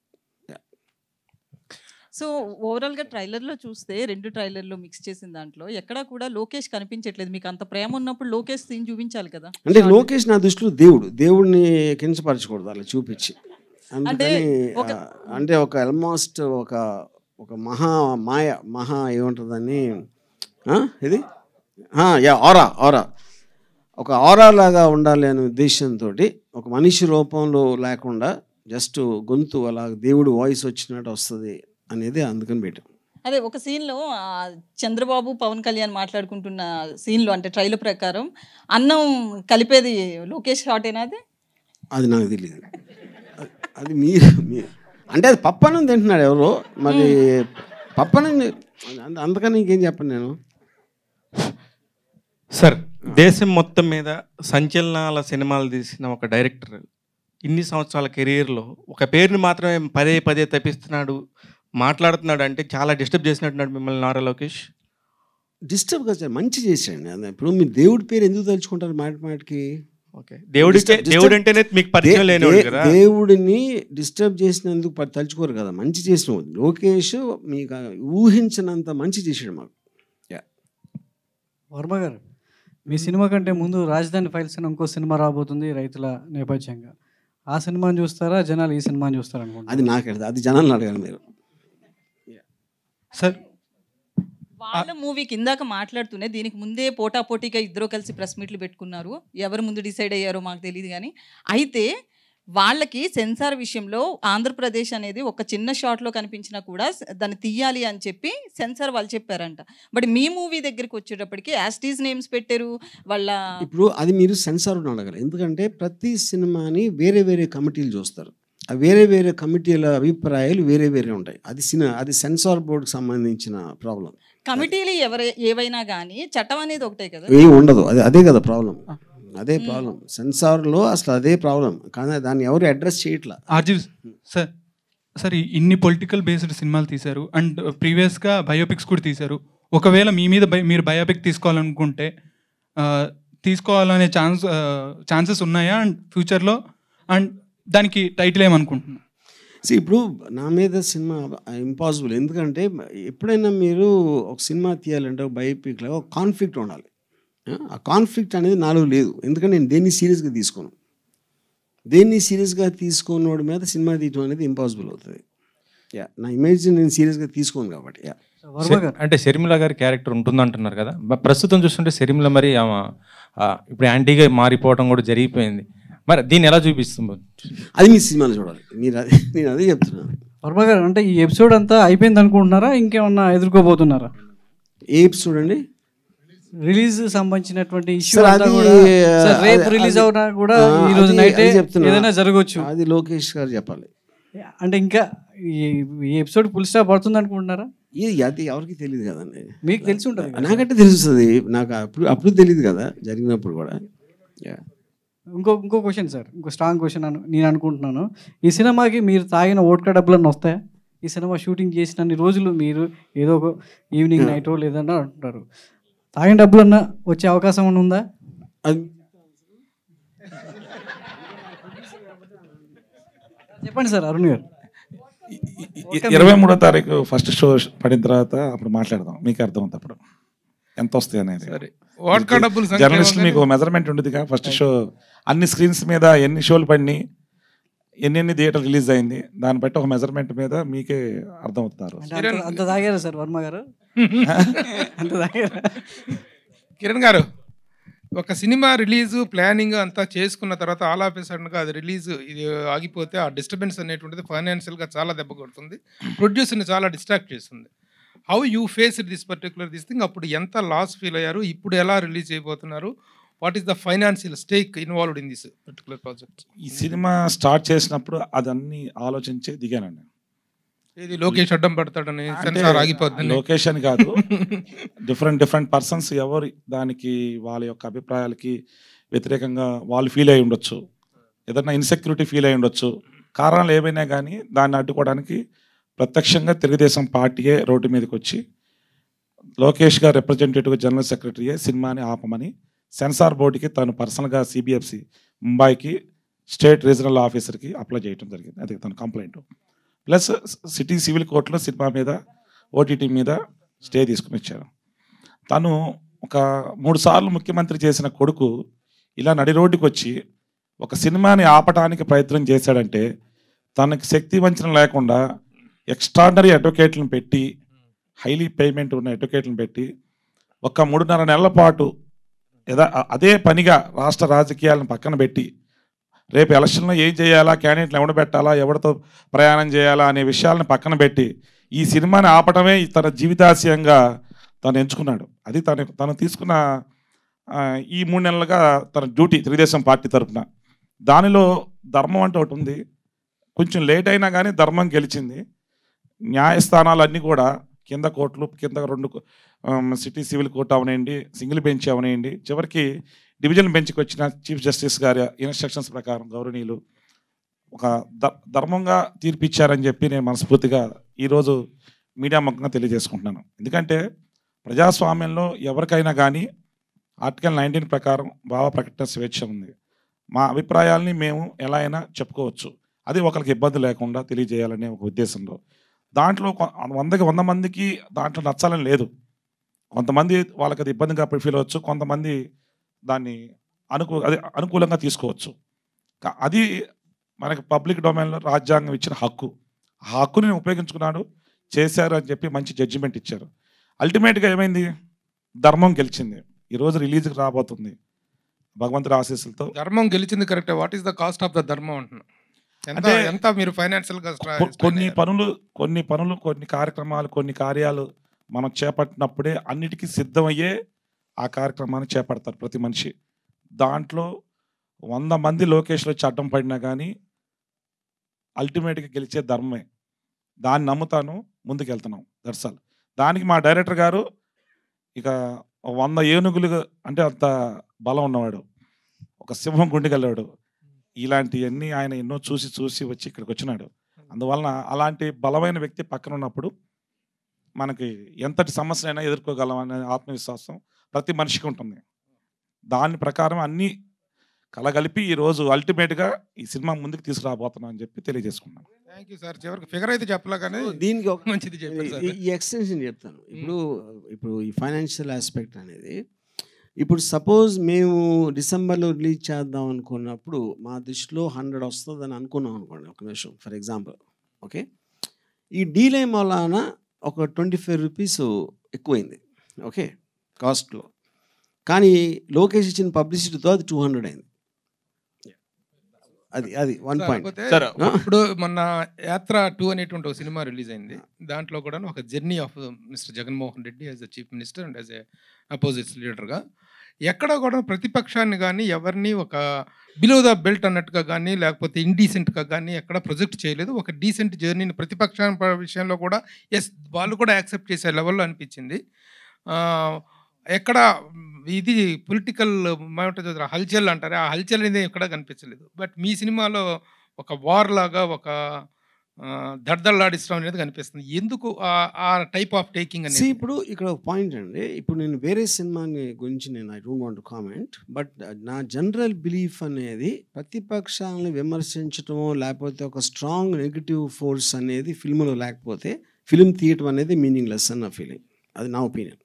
సో ఓవరాల్గా ట్రైలర్లో చూస్తే 2 ట్రైలర్లో మిక్స్ చేసిన దాంట్లో ఎక్కడా కూడా లోకేష్ కనిపించట్లేదు. మీకు అంత ప్రేమ ఉన్నప్పుడు లోకేష్ సీన్ చూపించాలి కదా. అంటే లోకేష్ నా దృష్టిలో దేవుడిని కించపరచకూడదు అలా చూపించి. అందుకని అంటే ఒక ఆల్మోస్ట్ ఒక మహా ఏముంటుందని ఇది ఆరా ఒక ఆరా లాగా ఉండాలి అనే ఉద్దేశంతో ఒక మనిషి రూపంలో లేకుండా జస్ట్ గొంతు అలా దేవుడు వాయిస్ వచ్చినట్టు వస్తుంది అనేది అందుకని పెట్టాం. అదే ఒక సీన్లో చంద్రబాబు పవన్ కళ్యాణ్ మాట్లాడుకుంటున్న సీన్లో అంటే ట్రైలర్ ప్రకారం అన్నం కలిపేది లోకేష్ షాటేనా? అది నాకు తెలియదు. అది మీరు అంటే అది పప్పనం తింటున్నాడు ఎవరో మరి పప్పనం, అందుకని ఇంకేం చెప్పను నేను. సార్ దేశం మొత్తం మీద సంచలనాల సినిమాలు తీసిన ఒక డైరెక్టర్ ఇన్ని సంవత్సరాల కెరీర్‌లో ఒక పేరుని మాత్రమే పదే పదే తప్పిస్తున్నాడు, మాట్లాడుతున్నాడు అంటే చాలా డిస్టర్బ్ చేసినట్టున్నాడు మిమ్మల్ని నారా లోకేష్. డిస్టర్బ్ కాదు సార్, మంచి చేశాడు. ఇప్పుడు మీరు దేవుడి పేరు ఎందుకు తలుచుకుంటారు మాటికి? ఓకే. దేవుడంటేనే మీకు పరిచయం లేనివాడు కదా. దేవుడిని డిస్టర్బ్ చేసినందుకు తలుచుకోరు కదా, మంచి చేసిన లోకేష్ మీకు ఊహించినంత మంచి చేసాడు మాకు. వర్మ గారు, మీ సినిమా కంటే ముందు రాజధాని ఫైల్స్ అని ఇంకో సినిమా రాబోతుంది రైతుల నేపథ్యంగా. ఆ సినిమాని చూస్తారా, జనాలు ఈ సినిమాని చూస్తారా అనుకుంటా? అది నాకు అది జనాలను అడగాలి మీరు. సార్ వాళ్ళ మూవీకి ఇందాక మాట్లాడుతూనే దీనికి ముందే పోటాపోటీగా ఇద్దరు కలిసి ప్రెస్ మీట్లు పెట్టుకున్నారు. ఎవరు ముందు డిసైడ్ అయ్యారో మాకు తెలియదు కానీ, అయితే వాళ్ళకి సెన్సార్ విషయంలో ఆంధ్రప్రదేశ్ అనేది ఒక చిన్న షాట్లో కనిపించినా కూడా దాన్ని తీయాలి అని చెప్పి సెన్సార్ వాళ్ళు చెప్పారంట. బట్ మీ మూవీ దగ్గరికి వచ్చేటప్పటికి యాస్టీస్ నేమ్స్ పెట్టారు వాళ్ళ. ఇప్పుడు అది మీరు సెన్సార్ అడగాలి, ఎందుకంటే ప్రతి సినిమాని వేరే వేరే కమిటీలు చూస్తారు. ఆ వేరే వేరే కమిటీల అభిప్రాయాలు వేరే వేరే ఉంటాయి. అది సెన్సార్ బోర్డుకి సంబంధించిన ప్రాబ్లం. కమిటీలు ఏవైనా కానీ చట్టం అనేది ఒకటే కదా, ఏం ఉండదు. అదే కదా ప్రాబ్లం, అదే ప్రాబ్లం. సెన్సార్లో అసలు అదే ప్రాబ్లం, కానీ దాన్ని ఎవరు అడ్రస్ చేయట్లా. ఆర్జీవ్ సార్ ఇన్ని పొలిటికల్ బేస్డ్ సినిమాలు తీశారు అండ్ ప్రీవియస్గా బయోపిక్స్ కూడా తీశారు. ఒకవేళ మీ మీద మీరు బయోపిక్ తీసుకోవాలనుకుంటే తీసుకోవాలనే ఛాన్సెస్ ఉన్నాయా అండ్ ఫ్యూచర్లో? అండ్ దానికి టైటిల్ ఏమనుకుంటున్నా? ఇప్పుడు నా మీద సినిమా ఇంపాసిబుల్, ఎందుకంటే ఎప్పుడైనా మీరు ఒక సినిమా తీయాలంటే ఒక బయోపిక్లో ఒక కాన్ఫ్లిక్ట్ ఉండాలి. ఆ కాన్ఫ్లిక్ట్ అనేది నాలో లేదు, ఎందుకంటే నేను దేన్ని సీరియస్గా తీసుకోను. దేన్ని సీరియస్గా తీసుకోనోడి మీద సినిమా తీయడం అనేది ఇంపాసిబుల్ అవుతుంది. నా ఇమేజ్ నేను సీరియస్గా తీసుకోను కాబట్టి. అంటే షర్మిల గారి క్యారెక్టర్ ఉంటుందంటున్నారు కదా, ప్రస్తుతం చూస్తుంటే షర్మిల మరి ఇప్పుడు యాంటీగా మారిపోవడం కూడా జరిగిపోయింది. మరి దీన్ని ఎలా చూపిస్తుంది? అది మీ సినిమాలో చూడాలి. నేను అదే చెప్తున్నాను. వర్మ గారు, అంటే ఈ ఎపిసోడ్ అంతా అయిపోయింది అనుకుంటున్నారా, ఇంకేమన్నా ఎదుర్కోబోతున్నారా? ఏ ఎపిసోడ్ అండి? రిలీజ్ సంబంధించినటువంటి ఇష్యూ రేపు రిలీజ్ అవునా కూడా ఈ రోజు నైట్ ఏదైనా జరగవచ్చు. అది లోకేష్ గారు చెప్పాలి. అంటే ఇంకా ఈ ఎపిసోడ్ ఫుల్ స్టాప్ పడుతుంది అనుకుంటున్నారా? అది ఎవరికి తెలియదు కదండి. మీకు తెలిసి ఉంటుంది. నాకంటే తెలుస్తుంది, నాకు అప్పుడు తెలియదు కదా, జరిగినప్పుడు కూడా. ఇంకో క్వశ్చన్ సార్, ఇంకో స్ట్రాంగ్ క్వశ్చన్ నేను అనుకుంటున్నాను. ఈ సినిమాకి మీరు తాగిన ఓట్కా డబ్బులన్నీ వస్తాయా? ఈ సినిమా షూటింగ్ చేసినన్ని రోజులు మీరు ఏదో ఒక ఈవినింగ్ నైటో లేదన్నా అంటున్నారు, తాగిన డబ్బులన్నా వచ్చే అవకాశం ఉందా? చెప్పండి సార్ అరుణ్ గారు. 23వ తారీఖు ఫస్ట్ షో పడిన తర్వాత అప్పుడు మాట్లాడదాం, మీకు అర్థమవుతుంది అప్పుడు ఎంత వస్తాయి అనేది. జర్నలిస్ట్ మీకు మెజర్మెంట్ ఉండేదిగా. ఫస్ట్ షో అన్ని స్క్రీన్స్ మీద ఎన్ని షోలు పడినాయి, ఎన్ని థియేటర్ రిలీజ్ అయింది, దాన్ని బట్టి ఒక మెజర్మెంట్ మీద మీకే అర్థమవుతున్నారు. అంత తాగారు సార్ వర్మ గారు? అంత తాగారు. కిరణ్ గారు, ఒక సినిమా రిలీజు ప్లానింగ్ అంతా చేసుకున్న తర్వాత ఆల్ ఆఫ్ ఎ సడన్గా అది రిలీజ్ ఇది ఆగిపోతే ఆ డిస్టర్బెన్స్ అనేటువంటిది ఫైనాన్షియల్గా చాలా దెబ్బ కొడుతుంది, ప్రొడ్యూసర్ని చాలా డిస్ట్రాక్ట్ చేస్తుంది. How you face this particular thing? అప్పుడు ఎంత లాస్ ఫీల్ అయ్యారు, ఇప్పుడు ఎలా రిలీజ్ అయిపోతున్నారు, what is the financial stake involved in this particular project? ఈ సినిమా స్టార్ట్ చేసినప్పుడు అదన్నీ ఆలోచించే దిగానండి. ఇది లోకేష్ అడ్డం పడతాడని, సెన్సార్ ఆగిపోద్దని. లోకేష్ అని కాదు, డిఫరెంట్ పర్సన్స్ ఎవరు దానికి వాళ్ళ యొక్క అభిప్రాయాలకి వ్యతిరేకంగా వాళ్ళు ఫీల్ అయి ఉండొచ్చు, ఏదైనా ఇన్సెక్యూరిటీ ఫీల్ అయి ఉండొచ్చు. కారణాలు ఏమైనా కానీ దాన్ని అడ్డుకోవడానికి ప్రత్యక్షంగా తెలుగుదేశం పార్టీయే రోడ్డు మీదకి వచ్చి లోకేష్ గారు రిప్రజెంటేటివ్ జనరల్ సెక్రటరీయే సినిమాని ఆపమని సెన్సార్ బోర్డుకి తను పర్సనల్గా సిబిఎఫ్సి ముంబైకి స్టేట్ రీజనల్ ఆఫీసర్కి అప్లై చేయడం జరిగింది. అది తన కంప్లైంట్. ప్లస్ సిటీ సివిల్ కోర్టులో సినిమా మీద ఓటీటీ మీద స్టే తీసుకుని వచ్చారు. తను ఒక 3 సార్లు ముఖ్యమంత్రి చేసిన కొడుకు ఇలా నడి రోడ్డుకి వచ్చి ఒక సినిమాని ఆపటానికి ప్రయత్నం చేశాడంటే తనకి శక్తి వంచన లేకుండా ఎక్స్ట్రాడనరీ అడ్వకేట్లను పెట్టి, హైలీ పేమెంట్ ఉన్న అడ్వకేట్లను పెట్టి ఒక 3.5 నెలల పాటు అదే పనిగా రాష్ట్ర రాజకీయాలను పక్కన పెట్టి రేపు ఎలక్షన్లో ఏం చేయాలా, క్యాండిడేట్లు ఎవడ పెట్టాలా, ఎవరితో ప్రయాణం చేయాలా అనే విషయాలను పక్కన పెట్టి ఈ సినిమాని ఆపటమే తన జీవితాశయంగా తను ఎంచుకున్నాడు. అది తను తీసుకున్న ఈ 3 నెలలుగా తన డ్యూటీ తెలుగుదేశం పార్టీ తరఫున. దానిలో ధర్మం అంటే ఒకటి ఉంది, కొంచెం లేట్ అయినా కానీ ధర్మం గెలిచింది. న్యాయస్థానాలన్నీ కూడా కింద కోర్టులు, కింద 2 సిటీ సివిల్ కోర్టు అవనేయండి, సింగిల్ బెంచ్ అవనేయండి, చివరికి డివిజన్ బెంచ్కి వచ్చిన చీఫ్ జస్టిస్ గారి ఇన్స్ట్రక్షన్స్ ప్రకారం గౌరవనీయులు ఒక ధర్మంగా తీర్పిచ్చారని చెప్పి నేను మనస్ఫూర్తిగా ఈరోజు మీడియా ముఖంగా తెలియజేసుకుంటున్నాను. ఎందుకంటే ప్రజాస్వామ్యంలో ఎవరికైనా కానీ ఆర్టికల్ 19 ప్రకారం భావ ప్రకటన స్వేచ్ఛ ఉంది. మా అభిప్రాయాల్ని మేము ఎలా అయినా చెప్పుకోవచ్చు, అది ఒకరికి ఇబ్బంది లేకుండా తెలియజేయాలనే ఒక ఉద్దేశంలో. దాంట్లో 100 మందికి దాంట్లో నచ్చాలని లేదు. కొంతమంది వాళ్ళకి అది ఇబ్బందిగా ఫీల్ అవ్వచ్చు, కొంతమంది దాన్ని అనుకూలంగా తీసుకోవచ్చు. అది మనకి పబ్లిక్ డొమైన్లో రాజ్యాంగం ఇచ్చిన హక్కు. ఆ హక్కుని నేను ఉపయోగించుకున్నాడు, చేశారు అని చెప్పి మంచి జడ్జిమెంట్ ఇచ్చారు. అల్టిమేట్గా ఏమైంది, ధర్మం గెలిచింది. ఈరోజు రిలీజ్కి రాబోతుంది భగవంతుడి ఆశీస్సులతో. ధర్మం గెలిచింది కరెక్టే. What is the cost of the ధర్మం అంటున్నా? అంటే ఎంత మీరు ఫైనాన్షియల్గా కొన్ని పనులు కొన్ని కార్యక్రమాలు కొన్ని కార్యాలు మనం చేపట్టినప్పుడే అన్నిటికీ సిద్ధమయ్యే ఆ కార్యక్రమాన్ని చేపడతారు ప్రతి మనిషి. దాంట్లో 100 మంది లోకేష్లో వచ్చి అడ్డం పడినా కానీ అల్టిమేట్గా గెలిచే ధర్మమే. దాన్ని నమ్ముతాను, ముందుకెళ్తున్నాం. దర్శల్ దానికి మా డైరెక్టర్ గారు ఇక 100 ఏనుగులు అంటే అంత బలం ఉన్నవాడు, ఒక సింహం గుండెకెళ్ళాడు. ఇలాంటివన్నీ ఆయన ఎన్నో చూసి వచ్చి ఇక్కడికి వచ్చినాడు. అందువలన అలాంటి బలమైన వ్యక్తి పక్కన ఉన్నప్పుడు మనకి ఎంతటి సమస్యనైనా ఎదుర్కోగలం అనే ఆత్మవిశ్వాసం ప్రతి మనిషికి ఉంటుంది. దాని ప్రకారం అన్నీ కలగలిపి ఈరోజు అల్టిమేట్గా ఈ సినిమా ముందుకు తీసుకురాబోతున్నాం అని చెప్పి తెలియజేసుకున్నాను. Thank you sir. చివరికి ఫిగర్ అయితే చెప్పలే కానీ దీనికి ఒక మంచిది చెప్పారు సార్. ఈ ఎక్స్టెన్షన్ చెప్తాను. ఇప్పుడు ఈ ఫైనాన్షియల్ ఆస్పెక్ట్ అనేది, ఇప్పుడు సపోజ్ మేము డిసెంబర్లో రిలీజ్ చేద్దాం అనుకున్నప్పుడు మా దృష్టిలో 100 వస్తుందని అనుకున్నాం అనుకోండి, ఒక నిమిషం ఫర్ ఎగ్జాంపుల్. ఓకే, ఈ డీలే వలన ఒక 25 రూపీస్ ఎక్కువైంది ఓకే కాస్ట్లో. కానీ లోకేష్ ఇచ్చిన పబ్లిసిటీతో అది 200 అయింది. అది 1 పాయింట్. ఇప్పుడు మొన్న యాత్ర 2 అనేటువంటి ఒక సినిమా రిలీజ్ అయింది. దాంట్లో కూడా ఒక journey of mister Jaganmohan Reddy as a chief minister and as a opposites లీడర్గా ఎక్కడ కూడా ప్రతిపక్షాన్ని కానీ ఎవరిని ఒక బిలో ద బెల్ట్ అన్నట్టుగా కానీ లేకపోతే ఇండీసెంట్గా కానీ ఎక్కడ ప్రొజెక్ట్ చేయలేదు. ఒక డీసెంట్ జర్నీని ప్రతిపక్షాల విషయంలో కూడా వాళ్ళు కూడా యాక్సెప్ట్ చేసే లెవెల్లో అనిపించింది. ఎక్కడ ఇది పొలిటికల్ హల్చల్ అంటారు, ఆ హల్చల్ అనేది ఎక్కడ కనిపించలేదు. బట్ మీ సినిమాలో ఒక వార్ లాగా ఒక దడ్దల్లాడిస్తాం అనేది కనిపిస్తుంది. ఎందుకు ఆ టైప్ ఆఫ్ టేకింగ్ అనేది? ఇప్పుడు ఇక్కడ ఒక పాయింట్ అండి. ఇప్పుడు నేను వేరే సినిమాని గురించి నేను I don't want to comment, but నా జనరల్ బిలీఫ్ అనేది ప్రతిపక్షాలను విమర్శించటమో లేకపోతే ఒక స్ట్రాంగ్ నెగిటివ్ ఫోర్స్ అనేది ఫిల్మ్లో లేకపోతే ఫిల్మ్ తీయటం అనేది మీనింగ్లెస్ అని నా ఫీలింగ్. అది నా ఒపీనియన్.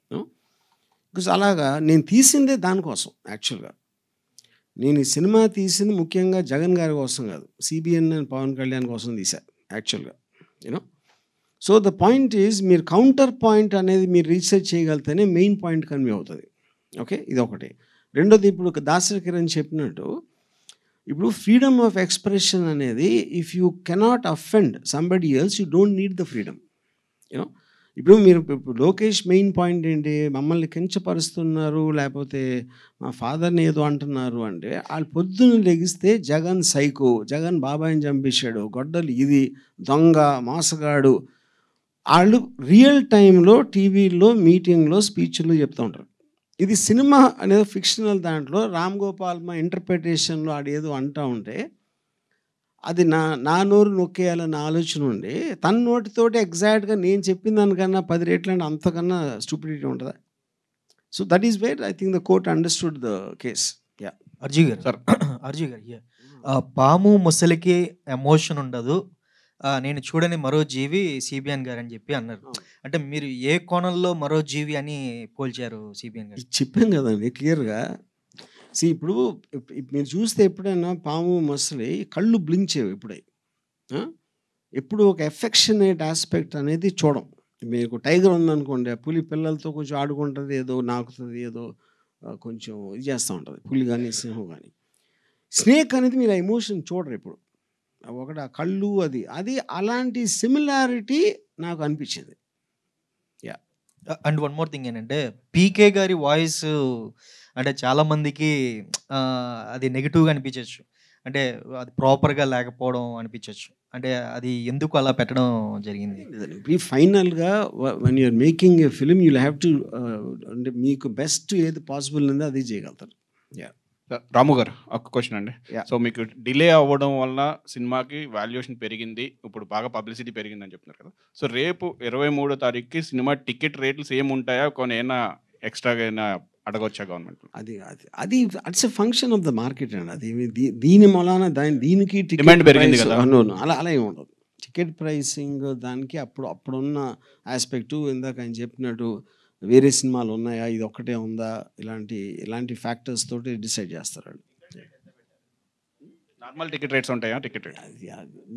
బికాస్ అలాగా నేను తీసిందే దానికోసం. యాక్చువల్గా నేను ఈ సినిమా తీసింది ముఖ్యంగా జగన్ గారి కోసం కాదు, సిబిఎన్ అండ్ పవన్ కళ్యాణ్ కోసం తీశాను యాక్చువల్గా. You know, so the point is మీరు కౌంటర్ పాయింట్ అనేది మీరు రీసెర్చ్ చేయగలిగితేనే మెయిన్ పాయింట్ కన్వే అవుతుంది. ఓకే, ఇది ఒకటి. రెండోది, ఇప్పుడు దాసరి కిరణ్ చెప్పినట్టు ఇప్పుడు ఫ్రీడమ్ ఆఫ్ ఎక్స్ప్రెషన్ అనేది if you cannot offend somebody else you don't need the freedom. You know, ఇప్పుడు మీరు లోకేష్ మెయిన్ పాయింట్ ఏంటి, మమ్మల్ని కించపరుస్తున్నారు లేకపోతే మా ఫాదర్ని ఏదో అంటున్నారు అంటే, వాళ్ళు పొద్దున్న లెగిస్తే జగన్ సైకో, జగన్ బాబాయిని చంపేశాడు, గొడ్డలు ఇది, దొంగ, మోసగాడు, వాళ్ళు రియల్ టైంలో టీవీలో మీటింగ్లో స్పీచ్లో చెప్తూ ఉంటారు. ఇది సినిమా అనేది ఫిక్షనల్ దాంట్లో రామ్ గోపాల్ మా ఇంటర్ప్రిటేషన్లో ఆడేదో అంటూ ఉంటే అది నా నోరు నొక్కేయాలన్న ఆలోచన ఉండి తన నోటితోటి ఎగ్జాక్ట్గా నేను చెప్పిన దానికన్నా 10 రెట్లు అంటే అంతకన్నా స్టూపిడిటీ ఉంటుందా? So that is where I think the court understood the case. Yeah, అర్జీ గారు సార్, అర్జీ గారు, పాము ముసలికి ఎమోషన్ ఉండదు, నేను చూడని మరో జీవి సిబిఎన్ గారు అని చెప్పి అన్నారు. అంటే మీరు ఏ కోణంలో మరో జీవి అని పోల్చారు సిబిఎన్ గారు? చెప్పాం కదండి క్లియర్గా. ఇప్పుడు మీరు చూస్తే ఎప్పుడైనా పాము మసలి కళ్ళు బ్లింక్ చేయవు ఎప్పుడై, ఎప్పుడు ఒక ఎఫెక్షనేట్ ఆస్పెక్ట్ అనేది చూడం. మీకు టైగర్ ఉందనుకోండి, ఆ పులి పిల్లలతో కొంచెం ఆడుకుంటుంది, ఏదో నాకుతుంది, ఏదో కొంచెం ఇది చేస్తూ ఉంటుంది, పులి కానీ సింహం కానీ. స్నేక్ అనేది మీరు ఆ ఎమోషన్ చూడరు ఇప్పుడు. ఒకటి ఆ కళ్ళు అది అలాంటి సిమిలారిటీ నాకు అనిపించింది. Yeah, and one more thing ఏంటంటే పీకే గారి వాయిస్ అంటే చాలామందికి అది నెగిటివ్గా అనిపించవచ్చు, అంటే అది ప్రాపర్గా లేకపోవడం అనిపించవచ్చు. అంటే అది ఎందుకు అలా పెట్టడం జరిగింది? ఈ ఫైనల్గా when you're making a film you have to, అంటే మీకు బెస్ట్ ఏది పాసిబుల్ ఉందో అది చేయగలుగుతారు. యా, రాము గారు ఒక క్వశ్చన్ అండి. సో మీకు డిలే అవ్వడం వలన సినిమాకి వాల్యుయేషన్ పెరిగింది, ఇప్పుడు బాగా పబ్లిసిటీ పెరిగిందని చెప్తున్నారు కదా. సో రేపు 23వ తారీఖుకి సినిమా టికెట్ రేట్లు సేమ్ ఉంటాయా, కొన్ని ఏమైనా ఎక్స్ట్రాగా అయినా అడగొచ్చా గవర్నమెంట్? అది it's a function of the market అండి. అది దీని మూలాన దీనికి డిమాండ్ పెరిగింది కదా. అలా ఏమి ఉండదు. టికెట్ ప్రైసింగ్ దానికి అప్పుడున్న ఆస్పెక్టు, ఇందాక ఆయన చెప్పినట్టు వేరే సినిమాలు ఉన్నాయా, ఇది ఒక్కటే ఉందా, ఇలాంటి ఫ్యాక్టర్స్ తోటి డిసైడ్ చేస్తారు. నార్మల్ టికెట్ రేట్స్ ఉంటాయా? టికెట్ రేట్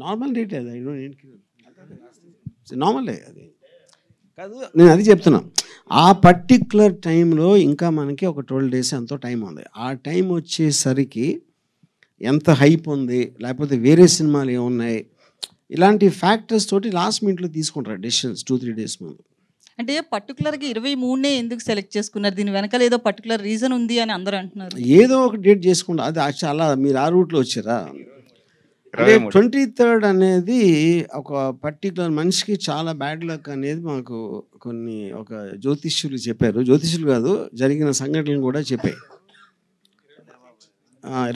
నార్మల్ రేట్ అది నార్మలే అది కాదు. నేను అది చెప్తున్నా, ఆ పర్టిక్యులర్ టైంలో ఇంకా మనకి ఒక 12 days ఎంతో టైం ఉంది. ఆ టైం వచ్చేసరికి ఎంత హైప్ ఉంది, లేకపోతే వేరే సినిమాలు ఏమున్నాయి, ఇలాంటి ఫ్యాక్టర్స్ తోటి లాస్ట్ మినిట్లో తీసుకుంటారు డెసిషన్స్ 2-3 days ముందు. అంటే పర్టికులర్గా 23నే ఎందుకు సెలెక్ట్ చేసుకున్నారు? దీని వెనకాల ఏదో పర్టికులర్ రీజన్ ఉంది అని అందరూ అంటున్నారు. ఏదో ఒక డేట్ చేసుకుంటా, అది చాలా మీరు ఆ రూట్లో వచ్చారా? అంటే 23rd అనేది ఒక పర్టికులర్ మనిషికి చాలా బ్యాడ్ లక్ అనేది మాకు ఒక జ్యోతిష్యులు చెప్పారు. జ్యోతిష్యులు కాదు, జరిగిన సంఘటనలు కూడా చెప్పాయి.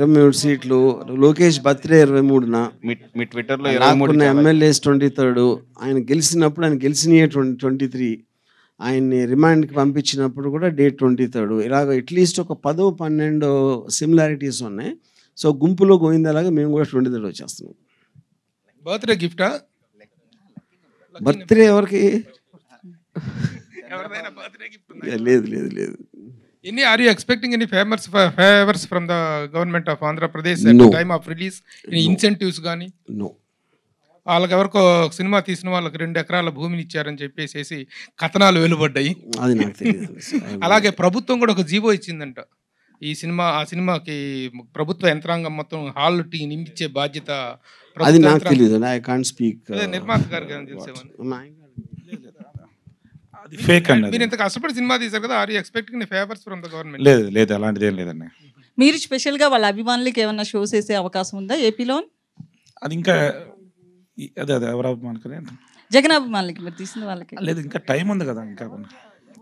23 సీట్లు, లోకేష్ బర్త్డే 23న, మీ ట్విట్టర్లో ఎమ్మెల్యేస్ 23rd, ఆయన గెలిచినప్పుడు ఆయన గెలిచినయే 23, ఆయన్ని రిమాండ్కి పంపించినప్పుడు కూడా డేట్ 23rd. ఇలాగ అట్లీస్ట్ ఒక 10-12 సిమిలారిటీస్ ఉన్నాయి. సో గుంపులో గోవిందలాగా మేము కూడా 23rd వచ్చేస్తున్నాం. బర్త్డే గిఫ్టా? బర్త్డే ఎవరికి? లేదు. Any are you expecting any favors from the government of Andhra Pradesh at No. the time of release? Any incentives గానీ? No. వాళ్ళకి ఎవరికో సినిమా తీసిన వాళ్ళకి 2 ఎకరాల భూమిని ఇచ్చారని చెప్పేసి కథనాలు వెలువడ్డాయి. అది నాకు తెలియదు. అలాగే ప్రభుత్వం కూడా ఒక జీవో ఇచ్చిందంట. ఆ సినిమాకి ప్రభుత్వ యంత్రాంగం మొత్తం హాల్ టీ నింపించే బాధ్యత అది నాకు తెలియదు. I can't speak. నిర్మాత గారికి తెలిసేవాడిని. ఫేక్ అండి. మీరు ఇంత కష్టపడి సినిమా తీశారు కదా, are you expecting favours from the government? లేదు అలాంటిది ఏం లేదండి. మీరు స్పెషల్గా వాళ్ళ అభిమానులకి ఏమన్నా షోస్ వేసే అవకాశం ఉందా ఏపీలో? అది ఇంకా అదే ఎవరు అభిమానులకి? జగన్ అభిమానులకి మీరు తీసిన వాళ్ళకి లేదు, ఇంకా టైం ఉంది కదా, ఇంకా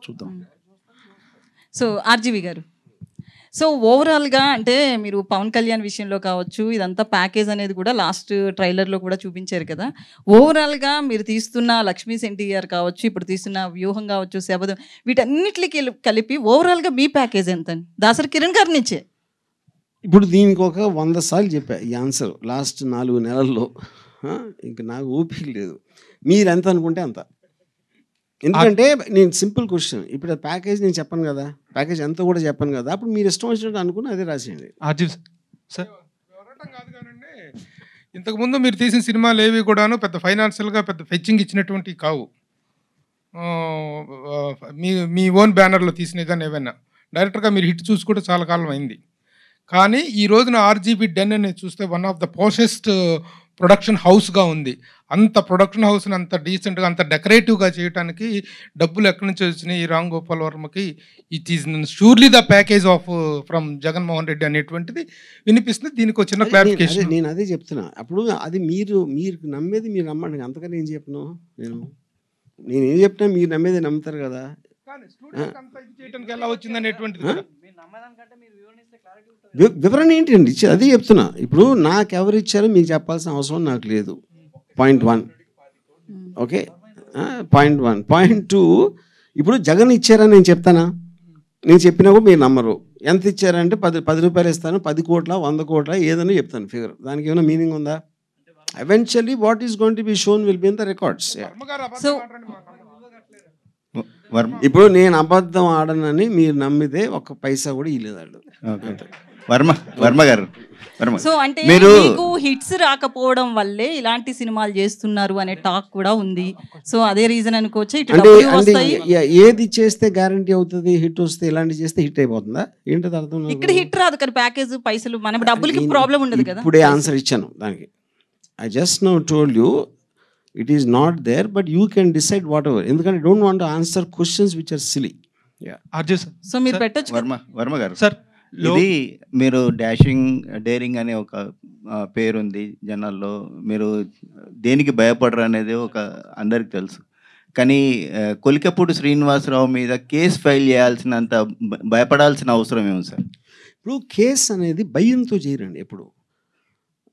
చూద్దాం. సో ఆర్జీవి గారు, సో ఓవరాల్గా అంటే మీరు పవన్ కళ్యాణ్ విషయంలో కావచ్చు, ఇదంతా ప్యాకేజ్ అనేది కూడా లాస్ట్ ట్రైలర్లో కూడా చూపించారు కదా. ఓవరాల్గా మీరు తీస్తున్న లక్ష్మీ ఎన్టీఆర్ కావచ్చు, ఇప్పుడు తీస్తున్న వ్యూహం కావచ్చు, శబదం, వీటన్నిటికి కలిపి ఓవరాల్గా మీ ప్యాకేజ్ ఎంత? దాసరి కిరణ్ గారి నుంచే ఇప్పుడు దీనికి ఒక 100 సార్లు చెప్పా ఈ ఆన్సర్ లాస్ట్ 4 నెలల్లో. ఇంకా నాకు ఓపిక లేదు. మీరు ఎంత అనుకుంటే అంత. ఎందుకంటే నేను సింపుల్ క్వశ్చన్, ఇప్పుడు ప్యాకేజ్ నేను చెప్పను కదా, ప్యాకేజ్ ఎంత కూడా చెప్పను కదా, అప్పుడు మీరు ఇష్టం వచ్చినట్టు అనుకుని అదే రాసేయండి. ఇంతకుముందు మీరు తీసిన సినిమాలు ఏవి కూడాను పెద్ద ఫైనాన్షియల్గా పెద్ద ఫెచ్చింగ్ ఇచ్చినటువంటి కావు. మీ ఓన్ బ్యానర్లో తీసినవి కానీ ఏవైనా డైరెక్టర్గా మీరు హిట్ చూసి కూడా చాలా కాలం అయింది. కానీ ఈ రోజున ఆర్జీబీ డెన్ అనేది చూస్తే వన్ ఆఫ్ ద పోషెస్ట్ ప్రొడక్షన్ హౌస్గా ఉంది. అంత ప్రొడక్షన్ హౌస్ని అంత డీసెంట్గా అంత డెకరేటివ్గా చేయడానికి డబ్బులు ఎక్కడి నుంచి వచ్చినాయి? రామ్ గోపాల్ వర్మకి it is surely the package of from Jaganmohan Reddy అనేటువంటిది వినిపిస్తుంది. దీనికి వచ్చిన క్లారిఫికేషన్ నేను అదే చెప్తున్నా. అప్పుడు అది మీరు నమ్మేది మీరు నమ్మండి, అంతకని ఏం చెప్పను. నేను ఏం చెప్పినా మీరు నమ్మేది నమ్ముతారు కదా. చేయడానికి ఎలా వచ్చింది అనేటువంటిది వివరణ ఏంటండి అదే చెప్తున్నా. ఇప్పుడు నాకు ఎవరు ఇచ్చారో మీకు చెప్పాల్సిన అవసరం నాకు లేదు. పాయింట్ 1. Okay, point 1. పాయింట్ 2, ఇప్పుడు జగన్ ఇచ్చారని నేను చెప్తానా? నేను చెప్పినా కూడా మీరు నమ్మరు. ఎంత ఇచ్చారంటే 10 రూపాయలు ఇస్తాను, 10 కోట్ల 100 కోట్ల ఏదైనా చెప్తాను ఫిగర్. దానికి ఏమైనా మీనింగ్ ఉందా? Eventually what is going to be shown will be in the records. ఇప్పుడు నేను అబద్ధం ఆడనని మీరు నమ్మితే 1 పైసా కూడా ఇవ్వలేదు. వర్మ గారు, సో అంటే మీకు హిట్స్ రాకపోవడం వల్లే ఇలాంటి సినిమాలు చేస్తున్నారు అనే టాక్ కూడా ఉంది. సో అదే రీజన్ అనుకోవచ్చు. ఏది చేస్తే గ్యారంటీ అవుతుంది హిట్ వస్తే? ఇలాంటి చేస్తే హిట్ అయిపోతుందా? ఏంటది అర్థం? ఇక్కడ హిట్ రాదు కానీ ప్యాకేజ్ పైసలు మన డబ్బులకి ప్రాబ్లం ఉండదు కదా. ఇప్పుడే ఆన్సర్ ఇచ్చాను దానికి. I just now told you it is not there, but you can decide whatever. ఎందుకంటే I don't want to answer questions which are silly. So మీరు పెట్టొచ్చు. వర్మ గారు సార్, ఇది మీరు డేరింగ్ అనే ఒక పేరుంది జనాల్లో. మీరు దేనికి భయపడరు అనేది అందరికి తెలుసు. కానీ కొలికపూడి శ్రీనివాసరావు మీద కేసు ఫైల్ చేయాల్సినంత భయపడాల్సిన అవసరం ఏమి సార్? ఇప్పుడు కేసు అనేది భయంతో చేయరండి ఎప్పుడు.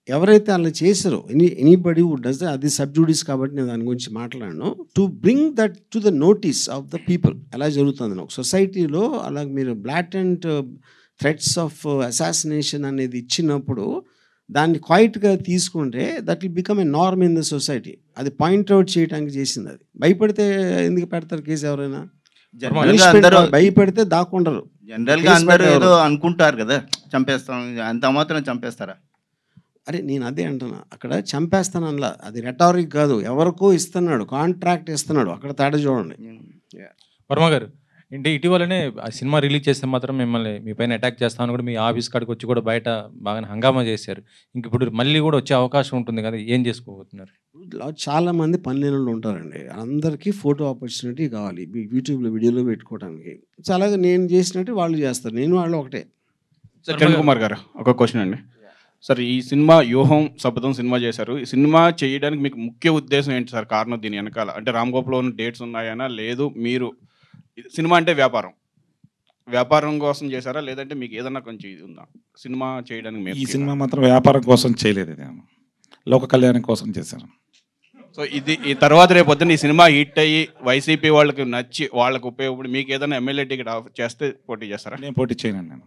ఎవరైతే అలా చేశారో ఎనీబడి వుడ్ డస్ అది సబ్జూడిస్ కాబట్టి నేను దాని గురించి మాట్లాడను. To bring that to the notice of the people ఎలా జరుగుతుంది ఒక సొసైటీలో. అలాగే మీరు బ్లాటెంట్ థ్రెట్స్ ఆఫ్ అసాసినేషన్ అనేది ఇచ్చినప్పుడు దాన్ని క్వైట్గా తీసుకుంటే that will become a norm in the society. అది పాయింట్అవుట్ చేయడానికి చేసింది. అది భయపడితే ఎందుకు పెడతారు కేసు ఎవరైనా? భయపడితే దాక్కుండరు. జనరల్గా అందరూ ఏదో అనుకుంటారు కదా, చంపేస్తాం, అంత మాత్రం చంపేస్తారా? అరే నేను అదే అంటున్నా, అక్కడ చంపేస్తానలా, అది రెటారిక్ కాదు, ఎవరికో ఇస్తున్నాడు, కాంట్రాక్ట్ ఇస్తున్నాడు, అక్కడ తేడా చూడండి. వర్మ గారు అంటే ఇటీవలనే ఆ సినిమా రిలీజ్ చేస్తే మాత్రం మిమ్మల్ని మీ పైన అటాక్ చేస్తామని కూడా మీ ఆఫీస్ కాడికి వచ్చి కూడా బయట బాగా హంగామా చేశారు. ఇంక ఇప్పుడు మళ్ళీ కూడా వచ్చే అవకాశం ఉంటుంది కదా, ఏం చేసుకోబోతున్నారు? చాలామంది పనిలేనులు ఉంటారండి, అందరికీ ఫోటో ఆపర్చునిటీ కావాలి యూట్యూబ్లో వీడియోలో పెట్టుకోవడానికి. సో అలాగే నేను చేసినట్టు వాళ్ళు చేస్తారు, నేను వాళ్ళు ఒకటే. కిరణ్ కుమార్ గారు ఒక క్వశ్చన్ అండి. సార్ ఈ సినిమా వ్యూహం శపథం సినిమా చేశారు, ఈ సినిమా చేయడానికి మీకు ముఖ్య ఉద్దేశం ఏంటి సార్? కారణం దీని వెనకాల అంటే రామ్ గోపాల్లో ఉన్న డేట్స్ ఉన్నాయనా, లేదు మీరు సినిమా అంటే వ్యాపారం కోసం చేశారా, లేదంటే మీకు ఏదన్నా కొంచెం ఇది ఉందా సినిమా చేయడానికి? ఈ సినిమా మాత్రం వ్యాపారం కోసం చేయలేదు, ఇది లోక కళ్యాణం కోసం చేశాను. సో ఇది ఈ తర్వాత రేపు పొద్దున్న ఈ సినిమా హిట్ అయ్యి వైసీపీ వాళ్ళకి నచ్చి వాళ్ళకి ఉపయోగపడి మీకు ఏదైనా ఎమ్మెల్యే టికెట్ చేస్తే పోటీ చేస్తారా? నేను పోటీ చేయను. నేను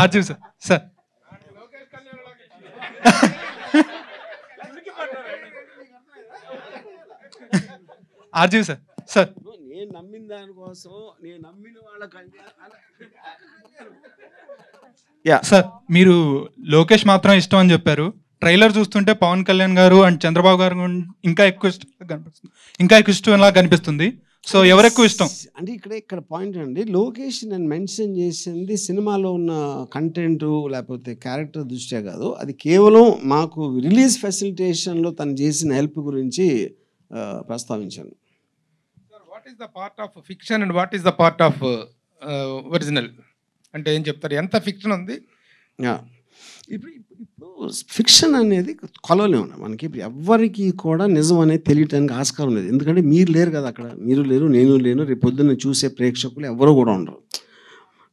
ఆర్జీవ్ సార్ సార్ ఆర్జీవ్ సార్ సార్ నేను నమ్మిన దానికోసం నేను నమ్మిన వాళ్ళకంటే సార్ మీరు లోకేష్ మాత్రం ఇష్టం అని చెప్పారు. ట్రైలర్ చూస్తుంటే పవన్ కళ్యాణ్ గారు అండ్ చంద్రబాబు గారు ఇంకా ఎక్కువ ఇష్టంలా కనిపిస్తుంది. సో ఎవరు ఎక్కువ ఇష్టం అంటే ఇక్కడ పాయింట్ అండి, లోకేష్ నేను మెన్షన్ చేసింది సినిమాలో ఉన్న కంటెంట్ లేకపోతే క్యారెక్టర్ దృష్ట్యా కాదు, అది కేవలం మాకు రిలీజ్ ఫెసిలిటేషన్లో తను చేసిన హెల్ప్ గురించి ప్రస్తావించాను. What is the part of fiction and what is the part of original అంటే ఏం చెప్తారు? ఎంత ఫిక్షన్ ఉంది? ఇప్పుడు ఫిక్షన్ అనేది కొలవలేము మనకి. ఇప్పుడు ఎవ్వరికి కూడా నిజం అనేది తెలియటానికి ఆస్కారం లేదు, ఎందుకంటే మీరు లేరు కదా అక్కడ, మీరు లేరు, నేను లేను, రేపు పొద్దున్న చూసే ప్రేక్షకులు ఎవరు కూడా ఉండరు.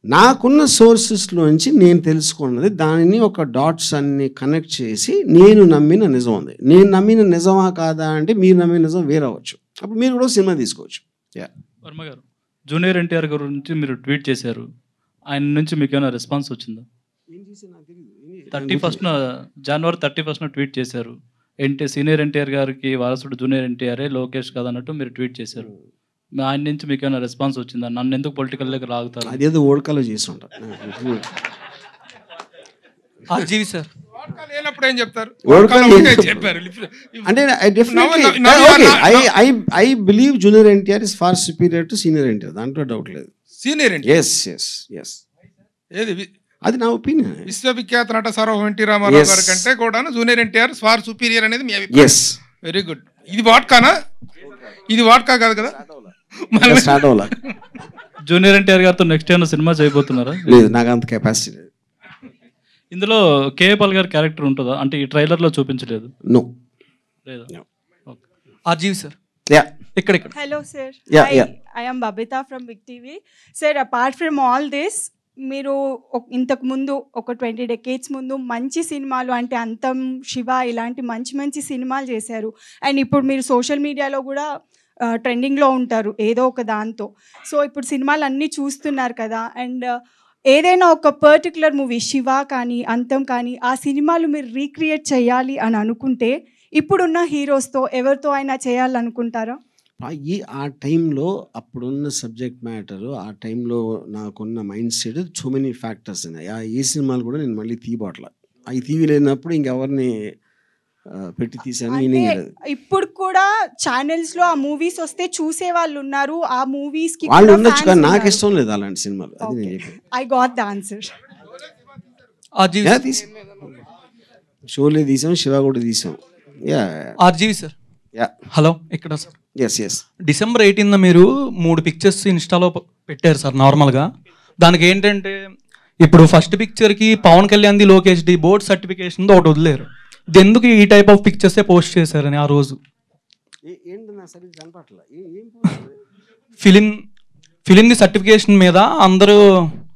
నాకున్న సోర్సెస్లోంచి నేను తెలుసుకున్నది దానిని ఒక డాట్స్ అన్ని కనెక్ట్ చేసి నేను నమ్మిన నిజం ఉంది. నేను నమ్మిన నిజమా కాదా అంటే మీరు నమ్మిన నిజం వేరే అవ్వచ్చు, అప్పుడు మీరు కూడా సినిమా తీసుకోవచ్చు. వర్మ గారు, జూనియర్ ఎన్టీఆర్ గారి గురించి మీరు ట్వీట్ చేశారు, ఆయన నుంచి మీకు ఏమైనా రెస్పాన్స్ వచ్చిందా? 31st జనవరి 31st ట్వీట్ చేశారు, సీనియర్ ఎన్టీఆర్ గారికి వారసుడు జూనియర్ ఎన్టీఆర్ఏ, లోకేష్ కాదన్నట్టు మీరు ట్వీట్ చేశారు. ఆయన నుంచి మీకు ఏమైనా రెస్పాన్స్ వచ్చిందా? నన్ను ఎందుకు పొలిటికల్ దగ్గర లాగుతారు? అదేదో ఓడకాలో చేసి ఉంటారు. ఆర్జీవి సార్ లేనప్పుడు ఏం చెప్తారు? చెప్పారు అంటే I believe junior NTR is far superior to senior NTR, దాంట్లో డౌట్ లేదు. సీనియర్ ఏది అది నా ఒపీనియన్. విశ్వవిఖ్యాత నట సార్వభౌమ ఎన్టీ రామారావు గారి కంటే కూడా జూనియర్ ఎన్టీఆర్ ఫార్ సుపీరియర్ అనేది మీ అభిప్రాయం? Very good. ఇది వాట్కానా? ఇది వాట్కా కాదు కదా? జూనియర్ ఎన్టీఆర్ గారితో నెక్స్ట్ ఏమైనా సినిమా చేయబోతున్నారా? లేదు, నాకు అంత కెపాసిటీ లేదు. ఇందులో కేఏపాల్ గారి క్యారెక్టర్ ఉంటుందా? అంటే ఈ ట్రైలర్లో చూపించలేదు. నో లేదా? ఆర్జీవి సార్ ఇక్కడ. Hello sir. Yeah. I am Babita from Big TV. Sir, apart from all this, మీరు ఇంతకు ముందు ఒక 20 decades ముందు మంచి సినిమాలు అంటే అంతం, శివ ఇలాంటి మంచి సినిమాలు చేశారు. అండ్ ఇప్పుడు మీరు సోషల్ మీడియాలో కూడా ట్రెండింగ్లో ఉంటారు ఏదో ఒక దాంతో. సో ఇప్పుడు సినిమాలు అన్నీ చూస్తున్నారు కదా, అండ్ ఏదైనా ఒక పర్టికులర్ మూవీ శివ కానీ అంతం కానీ ఆ సినిమాలు మీరు రీక్రియేట్ చేయాలి అని అనుకుంటే ఇప్పుడున్న హీరోస్తో ఎవరితో అయినా చేయాలనుకుంటారా? ఆ టైంలో అప్పుడున్న సబ్జెక్ట్ మ్యాటరు, ఆ టైంలో నాకున్న mind set so many factors ఉన్నాయి. ఏ సినిమాలు కూడా నేను మళ్ళీ తీయబోట్ల, అవి తీయలేనప్పుడు ఇంకెవరిని పెట్టి తీసాను. ఇప్పుడు కూడా ఛానల్స్ లో ఆ మూవీస్ వస్తే చూసే వాళ్ళు ఉన్నారు, ఆ మూవీస్ కి వాళ్ళు ఉండొచ్చు, కానీ నాకు ఇష్టం లేదు అలాంటి సినిమాలు. అది నేను చెప్పాను. I got the answer. Sholay తీసాం, శివ కూడా తీసాం. ఆర్జీవి సార్ హలో ఇక్కడ సార్. ఎస్ December 18th మీరు 3 పిక్చర్స్ ఇన్స్టాలో పెట్టారు సార్. నార్మల్గా దానికి ఏంటంటే ఇప్పుడు ఫస్ట్ పిక్చర్కి పవన్ కళ్యాణ్ది లోకేష్ది బోర్డ్ సర్టిఫికేషన్ ఒకటి వదిలేరు, ఎందుకు ఈ టైప్ ఆఫ్ పిక్చర్సే పోస్ట్ చేశారని ఆ రోజు? ఏంటి నా సరిగ్గా కనపట్ల ఏం ఫిలింది సర్టిఫికేషన్ మీద అందరూ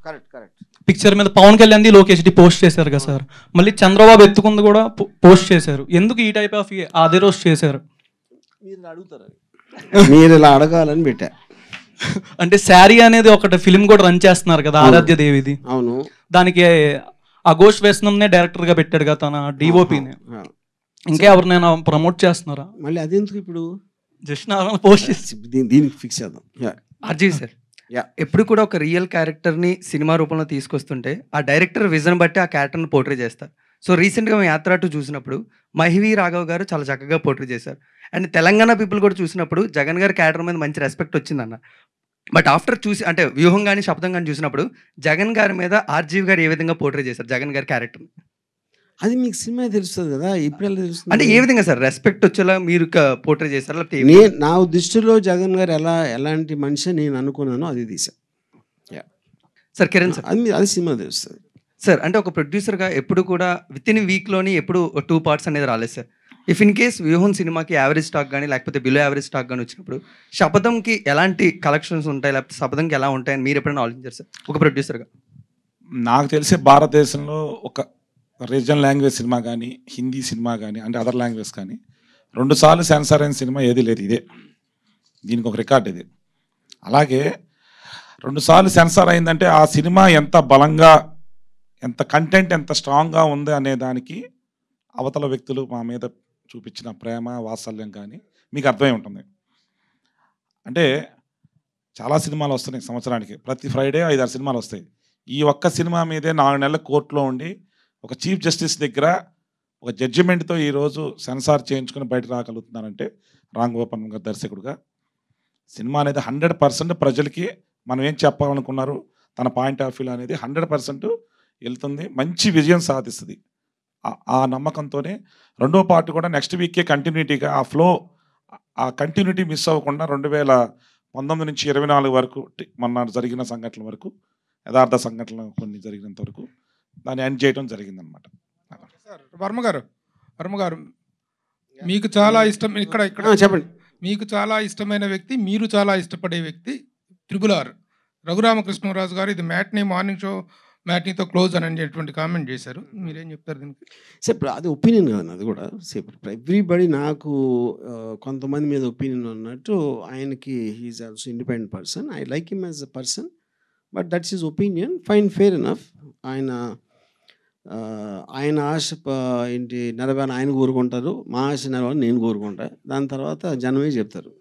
కరెక్ట్ పిక్చర్ మీద పవన్ కళ్యాణ్ది లోకేష్ ది పోస్ట్ చేశారు కదా సార్. మళ్ళీ చంద్రబాబు ఎత్తుకుంది కూడా పోస్ట్ చేశారు. ఎందుకు ఈ టైప్ ఆఫ్ అదే రోజు చేశారు? మీరు అడుగుతారు, మీరు ఇలా అడగాలని పెట్టా. అంటే శారీ అనేది ఒకటి ఫిలిం కూడా రన్ చేస్తున్నారు కదా ఆరాధ్య దేవిది. అవును, దానికి అఘోష్ వేసనంనే డైరెక్టర్ గా పెట్టాడు కదా తన డిఓపిని. ఇంకా ఎవరినైనా ప్రమోట్ చేస్తున్నారా? మళ్ళీ అదెందుకు ఇప్పుడు జస్ట్ నార్మల్ పోస్ట్ చేసి దీనికి ఫిక్స్ చేద్దాం. అర్జీ సార్, ఎప్పుడు కూడా ఒక రియల్ క్యారెక్టర్ని సినిమా రూపంలో తీసుకొస్తుంటే ఆ డైరెక్టర్ విజన్ బట్టి ఆ క్యారెక్టర్ని పోర్ట్రే చేస్తారు. సో రీసెంట్గా మేము యాత్ర 2 చూసినప్పుడు మహివి రాఘవ్ గారు చాలా చక్కగా పోర్ట్రే చేశారు. అండ్ తెలంగాణ పీపుల్ కూడా చూసినప్పుడు జగన్ గారి క్యారెక్టర్ మీద మంచి రెస్పెక్ట్ వచ్చిందన్న. బట్ ఆఫ్టర్ చూసి అంటే వ్యూహం కానీ శబ్దం కానీ చూసినప్పుడు జగన్ గారి మీద ఆర్జీవి గారు ఏ విధంగా పోర్ట్రే చేశారు జగన్ గారి క్యారెక్టర్ని? అది మీకు సినిమా తెలుస్తుంది కదా, ఇప్పుడు ఎలా తెలుస్తుంది? అంటే ఏ విధంగా సార్ రెస్పెక్ట్ వచ్చేలా మీరు పోర్ట్రే చేశారు? లేకపోతే నేను నా దృష్టిలో జగన్ గారు ఎలాంటి మనిషి నేను అనుకున్నానో అది తీసా. సార్ కిరణ్ సార్, అది సినిమా తెలుస్తుంది సార్. అంటే ఒక ప్రొడ్యూసర్గా ఎప్పుడు కూడా విత్ ఇన్ వీక్లోని ఎప్పుడు 2 parts అనేది రాలేదు సార్. ఇఫ్ ఇన్ కేస్ వ్యూహం సినిమాకి యావరేజ్ స్టాక్ కానీ లేకపోతే బిలో యావరేజ్ స్టాక్ కానీ వచ్చినప్పుడు శపథంకి ఎలాంటి కలెక్షన్స్ ఉంటాయి లేకపోతే శపథంకి ఎలా ఉంటాయని మీరు ఎప్పుడైనా ఆలోచించారు సార్ ఒక ప్రొడ్యూసర్గా? నాకు తెలిసే భారతదేశంలో ఒక రీజనల్ లాంగ్వేజ్ సినిమా కానీ హిందీ సినిమా కానీ అంటే అదర్ లాంగ్వేజ్ కానీ 2 సార్లు సెన్సార్ అయిన సినిమా ఏది లేదు. ఇదే దీనికి ఒక రికార్డ్ ఇది. అలాగే 2 సార్లు సెన్సార్ అయిందంటే ఆ సినిమా ఎంత బలంగా, ఎంత కంటెంట్ ఎంత స్ట్రాంగ్గా ఉంది అనే దానికి అవతల వ్యక్తులు మా మీద చూపించిన ప్రేమ వాత్సల్యం కానీ మీకు అర్థమై ఉంటుంది. అంటే చాలా సినిమాలు వస్తున్నాయి సంవత్సరానికి, ప్రతి ఫ్రైడే 5-6 సినిమాలు వస్తాయి. ఈ ఒక్క సినిమా మీదే 4 నెలల కోర్టులో ఉండి ఒక చీఫ్ జస్టిస్ దగ్గర ఒక జడ్జిమెంట్తో ఈరోజు సెన్సార్ చేయించుకుని బయట రాగలుగుతున్నారంటే రామ్ గోపాల్ గారు దర్శకుడుగా సినిమా అనేది 100% ప్రజలకి మనం ఏం చెప్పాలనుకున్నారు తన పాయింట్ ఆఫ్ వ్యూ అనేది 100% వెళ్తుంది, మంచి విజయం సాధిస్తుంది. ఆ నమ్మకంతోనే 2వ పార్ట్ కూడా నెక్స్ట్ వీకే కంటిన్యూటీగా ఆ ఫ్లో ఆ కంటిన్యూటీ మిస్ అవ్వకుండా 2019 నుంచి 24 వరకు మొన్న జరిగిన సంఘటనల వరకు యథార్థ సంఘటనలు కొన్ని జరిగినంత వరకు దాన్ని ఎండ్ చేయడం జరిగిందనమాట. వర్మ గారు మీకు చాలా ఇష్టం ఇక్కడ చెప్పండి. మీకు చాలా ఇష్టమైన వ్యక్తి, మీరు చాలా ఇష్టపడే వ్యక్తి RRR రఘురామకృష్ణరాజు గారు ఇది మ్యాట్నీ మార్నింగ్ షో మ్యాట్నీతో క్లోజ్ అని అనేటువంటి కామెంట్ చేశారు. మీరేం చెప్తారు దీనికి? సార్ ఇప్పుడు అది ఒపీనియన్ కదండి, అది కూడా సేపు ఎవ్రీబడి నాకు కొంతమంది మీద ఒపీనియన్ ఉన్నట్టు ఆయనకి he's also independent person. I like him as a person, but that's his opinion, fine, fair enough. ఆయన ఆశ ఏంటి నెరవేరని ఆయన కోరుకుంటారు, మా ఆశ నెరవేరని నేను కోరుకుంటా, దాని తర్వాత జనమే చెప్తారు.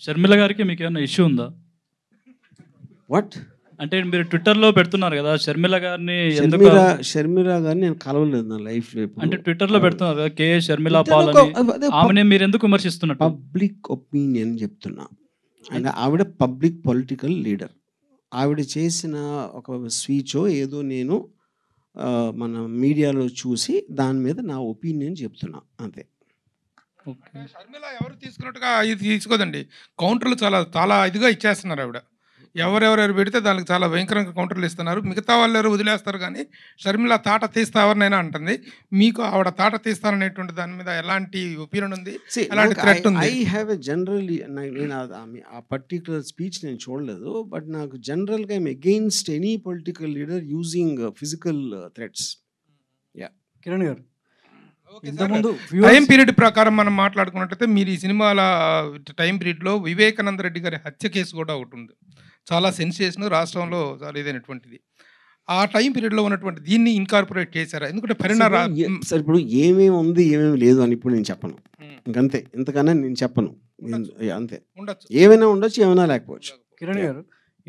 షర్మిల గారికి మీకు ఏమైనా ఇష్యూ ఉందా? వాట్ అంటే మీరు ట్విట్టర్లో పెడుతున్నారు కదా షర్మిల గారిని, షర్మిల గారిని నేను కలవలేదు నా లైఫ్లో. అంటే ట్విట్టర్లో పెడుతున్నారు కదా కే షర్మిల పాల్ అని, ఆమెనే మీరు ఎందుకు విమర్శిస్తున్నారు? పబ్లిక్ ఒపీనియన్ చెప్తున్నా. అండ్ ఆవిడ పబ్లిక్ పొలిటికల్ లీడర్. ఆవిడ చేసిన ఒక స్పీచో ఏదో నేను మన మీడియాలో చూసి దాని మీద నా ఒపీనియన్ చెప్తున్నా, అంతే. షర్మిల ఎవరు తీసుకున్నట్టుగా ఇది తీసుకోదండి. కౌంటర్లు చాలా ఇదిగా ఇచ్చేస్తున్నారు ఆవిడ. ఎవరెవరు పెడితే దానికి చాలా భయంకరంగా కౌంటర్లు ఇస్తున్నారు. మిగతా వాళ్ళు ఎవరు వదిలేస్తారు, కానీ షర్మిల తాట తీస్తా ఎవరినైనా అంటుంది. మీకు ఆవిడ తాట తీస్తాననేటువంటి దాని మీద ఎలాంటి ఒపీనియన్ ఉంది, ఎలాంటి థ్రెట్ ఉంది? ఐ హ్యావ్ ఎ జనరల్లీ, నేను ఆ పర్టికులర్ స్పీచ్ నేను చూడలేదు, బట్ నాకు జనరల్గా I'm against any political leader using physical threats. Yeah Kiran గారు, టైం పీరియడ్ ప్రకారం మనం మాట్లాడుకున్నట్టయితే మీరు ఈ సినిమాల టైం పీరియడ్లో వివేకానంద రెడ్డి గారి హత్య కేసు కూడా ఒకటి ఉంది, చాలా సెన్సేషన్, రాష్ట్రంలో చాలా ఇదైనటువంటిది. ఆ టైం పీరియడ్లో ఉన్నటువంటి దీన్ని ఇన్కార్పొరేట్ చేశారా? ఎందుకంటే సార్ ఇప్పుడు ఏమేమి ఉంది ఏమేమి లేదు అని ఇప్పుడు నేను చెప్పను, ఇంకంతే, ఇంతకన్నా నేను చెప్పను, అంతే. ఏమైనా ఉండొచ్చు, ఏమైనా లేకపోవచ్చు. కిరణ్ గారు,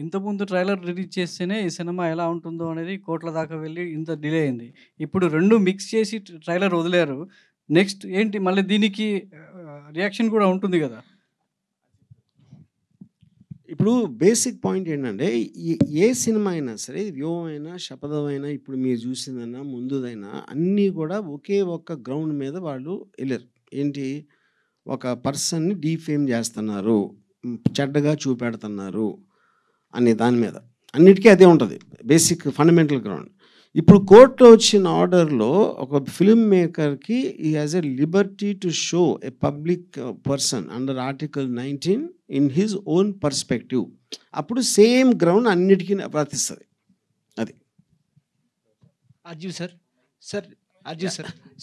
ఇంతకుముందు ట్రైలర్ రిలీజ్ చేస్తేనే ఈ సినిమా ఎలా ఉంటుందో అనేది కోట్ల దాకా వెళ్ళి ఇంత డిలే అయింది. ఇప్పుడు 2 మిక్స్ చేసి ట్రైలర్ వదిలేరు. నెక్స్ట్ ఏంటి మళ్ళీ దీనికి రియాక్షన్ కూడా ఉంటుంది కదా? ఇప్పుడు బేసిక్ పాయింట్ ఏంటంటే ఏ సినిమా అయినా సరే, వ్యూహమైనా శపథమైనా ఇప్పుడు మీరు చూసిందైనా ముందుదైనా అన్నీ కూడా ఒకే ఒక్క గ్రౌండ్ మీద వాళ్ళు వెళ్ళారు. ఏంటి, ఒక పర్సన్ని డీఫేమ్ చేస్తున్నారు, చెడ్డగా చూపెడుతున్నారు అనే దాని మీద, అన్నిటికీ అదే ఉంటుంది బేసిక్ ఫండమెంటల్ గ్రౌండ్. ఇప్పుడు కోర్టులో వచ్చిన ఆర్డర్లో ఒక ఫిల్మ్ మేకర్కి ఈ has a Liberty to show a public person under article 19 in his own perspective. అప్పుడు సేమ్ గ్రౌండ్ అన్నిటికీ వర్తిస్తుంది. అది అర్జున్ సార్